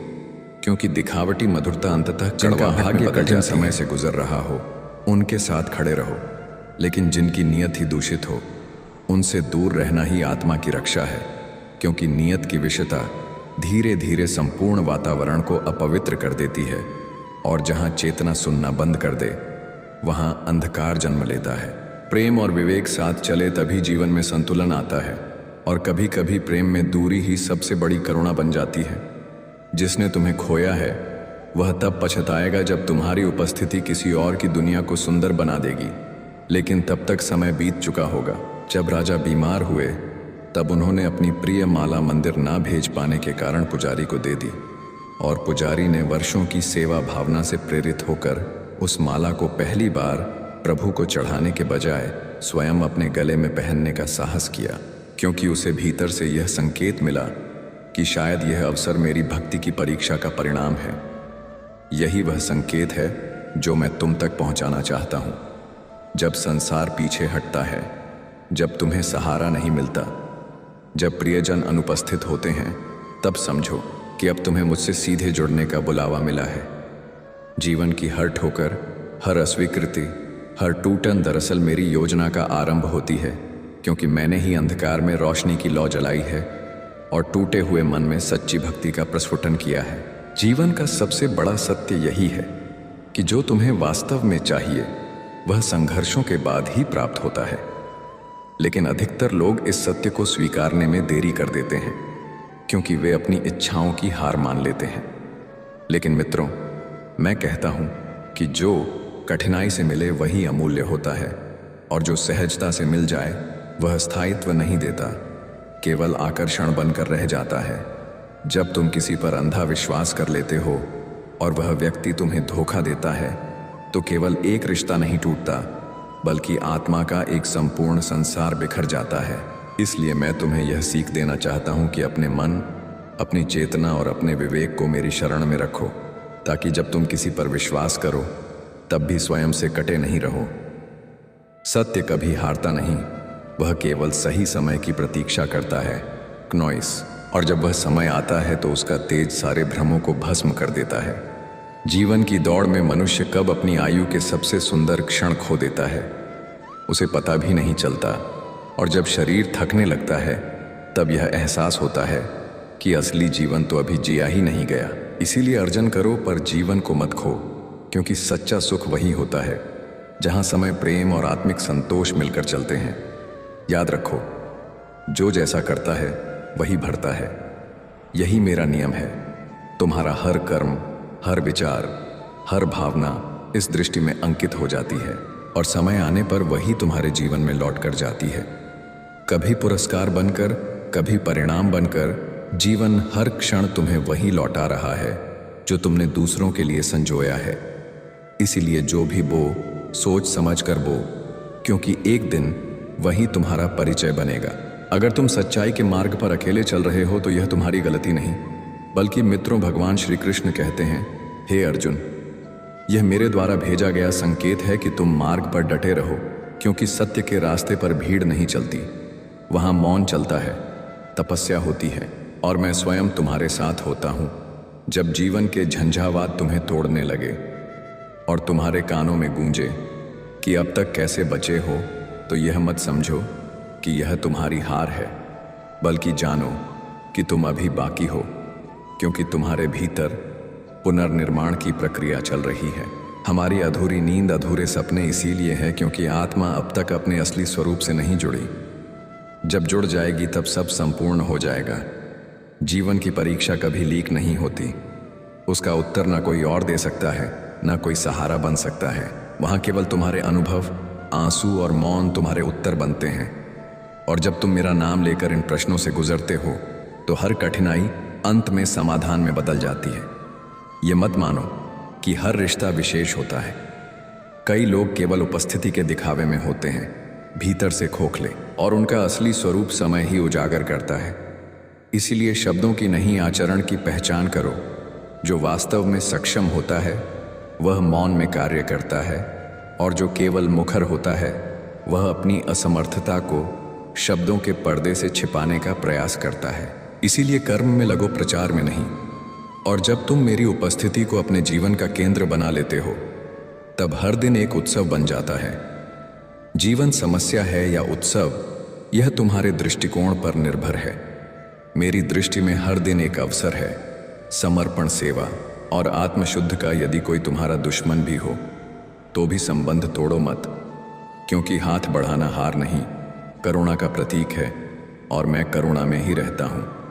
क्योंकि दिखावटी मधुरता अंततः कड़वा भाग्य कठिन समय से गुजर रहा हो उनके साथ खड़े रहो, लेकिन जिनकी नीयत ही दूषित हो उनसे दूर रहना ही आत्मा की रक्षा है, क्योंकि नीयत की विषता धीरे धीरे संपूर्ण वातावरण को अपवित्र कर देती है, और जहां चेतना सुनना बंद कर दे वहां अंधकार जन्म लेता है। प्रेम और विवेक साथ चले तभी जीवन में संतुलन आता है, और कभी कभी प्रेम में दूरी ही सबसे बड़ी करुणा बन जाती है। जिसने तुम्हें खोया है वह तब पछताएगा जब तुम्हारी उपस्थिति किसी और की दुनिया को सुंदर बना देगी, लेकिन तब तक समय बीत चुका होगा। जब राजा बीमार हुए तब उन्होंने अपनी प्रिय माला मंदिर ना भेज पाने के कारण पुजारी को दे दी, और पुजारी ने वर्षों की सेवा भावना से प्रेरित होकर उस माला को पहली बार प्रभु को चढ़ाने के बजाय स्वयं अपने गले में पहनने का साहस किया, क्योंकि उसे भीतर से यह संकेत मिला कि शायद यह अवसर मेरी भक्ति की परीक्षा का परिणाम है। यही वह संकेत है जो मैं तुम तक पहुंचाना चाहता हूं। जब संसार पीछे हटता है, जब तुम्हें सहारा नहीं मिलता, जब प्रियजन अनुपस्थित होते हैं, तब समझो कि अब तुम्हें मुझसे सीधे जुड़ने का बुलावा मिला है। जीवन की हर ठोकर, हर अस्वीकृति, हर टूटन दरअसल मेरी योजना का आरंभ होती है, क्योंकि मैंने ही अंधकार में रोशनी की लौ जलाई है और टूटे हुए मन में सच्ची भक्ति का प्रस्फुटन किया है। जीवन का सबसे बड़ा सत्य यही है कि जो तुम्हें वास्तव में चाहिए वह संघर्षों के बाद ही प्राप्त होता है, लेकिन अधिकतर लोग इस सत्य को स्वीकारने में देरी कर देते हैं, क्योंकि वे अपनी इच्छाओं की हार मान लेते हैं। लेकिन मित्रों, मैं कहता हूं कि जो कठिनाई से मिले वही अमूल्य होता है, और जो सहजता से मिल जाए वह स्थायित्व नहीं देता, केवल आकर्षण बनकर रह जाता है। जब तुम किसी पर अंधा विश्वास कर लेते हो और वह व्यक्ति तुम्हें धोखा देता है, तो केवल एक रिश्ता नहीं टूटता, बल्कि आत्मा का एक संपूर्ण संसार बिखर जाता है। इसलिए मैं तुम्हें यह सीख देना चाहता हूं कि अपने मन, अपनी चेतना और अपने विवेक को मेरी शरण में रखो, ताकि जब तुम किसी पर विश्वास करो तब भी स्वयं से कटे नहीं रहो। सत्य कभी हारता नहीं, वह केवल सही समय की प्रतीक्षा करता है, क्नोइस, और जब वह समय आता है तो उसका तेज सारे भ्रमों को भस्म कर देता है। जीवन की दौड़ में मनुष्य कब अपनी आयु के सबसे सुंदर क्षण खो देता है उसे पता भी नहीं चलता, और जब शरीर थकने लगता है तब यह एहसास होता है कि असली जीवन तो अभी जिया ही नहीं गया। इसीलिए अर्जन करो पर जीवन को मत खो, क्योंकि सच्चा सुख वही होता है जहां समय, प्रेम और आत्मिक संतोष मिलकर चलते हैं। याद रखो, जो जैसा करता है वही भरता है। यही मेरा नियम है। तुम्हारा हर कर्म, हर विचार, हर भावना इस दृष्टि में अंकित हो जाती है और समय आने पर वही तुम्हारे जीवन में लौट कर जाती है। कभी पुरस्कार बनकर, कभी परिणाम बनकर, जीवन हर क्षण तुम्हें वही लौटा रहा है जो तुमने दूसरों के लिए संजोया है। इसीलिए जो भी बो, सोच समझ कर बो, क्योंकि एक दिन वही तुम्हारा परिचय बनेगा। अगर तुम सच्चाई के मार्ग पर अकेले चल रहे हो तो यह तुम्हारी गलती नहीं, बल्कि मित्रों, भगवान श्री कृष्ण कहते हैं, हे अर्जुन, यह मेरे द्वारा भेजा गया संकेत है कि तुम मार्ग पर डटे रहो, क्योंकि सत्य के रास्ते पर भीड़ नहीं चलती, वहां मौन चलता है, तपस्या होती है, और मैं स्वयं तुम्हारे साथ होता हूं। जब जीवन के झंझावात तुम्हें तोड़ने लगे और तुम्हारे कानों में गूंजे कि अब तक कैसे बचे हो, तो यह मत समझो कि यह तुम्हारी हार है, बल्कि जानो कि तुम अभी बाकी हो, क्योंकि तुम्हारे भीतर पुनर्निर्माण की प्रक्रिया चल रही है। हमारी अधूरी नींद, अधूरे सपने इसीलिए है क्योंकि आत्मा अब तक अपने असली स्वरूप से नहीं जुड़ी। जब जुड़ जाएगी तब सब संपूर्ण हो जाएगा। जीवन की परीक्षा कभी लीक नहीं होती। उसका उत्तर ना कोई और दे सकता है, ना कोई सहारा बन सकता है। वहां केवल तुम्हारे अनुभव, आंसू और मौन तुम्हारे उत्तर बनते हैं। और जब तुम मेरा नाम लेकर इन प्रश्नों से गुजरते हो तो हर कठिनाई अंत में समाधान में बदल जाती है। ये मत मानो कि हर रिश्ता विशेष होता है। कई लोग केवल उपस्थिति के दिखावे में होते हैं, भीतर से खोखले, और उनका असली स्वरूप समय ही उजागर करता है। इसीलिए शब्दों की नहीं, आचरण की पहचान करो। जो वास्तव में सक्षम होता है वह मौन में कार्य करता है, और जो केवल मुखर होता है वह अपनी असमर्थता को शब्दों के पर्दे से छिपाने का प्रयास करता है। इसीलिए कर्म में लगो, प्रचार में नहीं। और जब तुम मेरी उपस्थिति को अपने जीवन का केंद्र बना लेते हो तब हर दिन एक उत्सव बन जाता है। जीवन समस्या है या उत्सव, यह तुम्हारे दृष्टिकोण पर निर्भर है। मेरी दृष्टि में हर दिन एक अवसर है, समर्पण, सेवा और आत्मशुद्ध का। यदि कोई तुम्हारा दुश्मन भी हो तो भी संबंध तोड़ो मत, क्योंकि हाथ बढ़ाना हार नहीं, करुणा का प्रतीक है, और मैं करुणा में ही रहता हूं।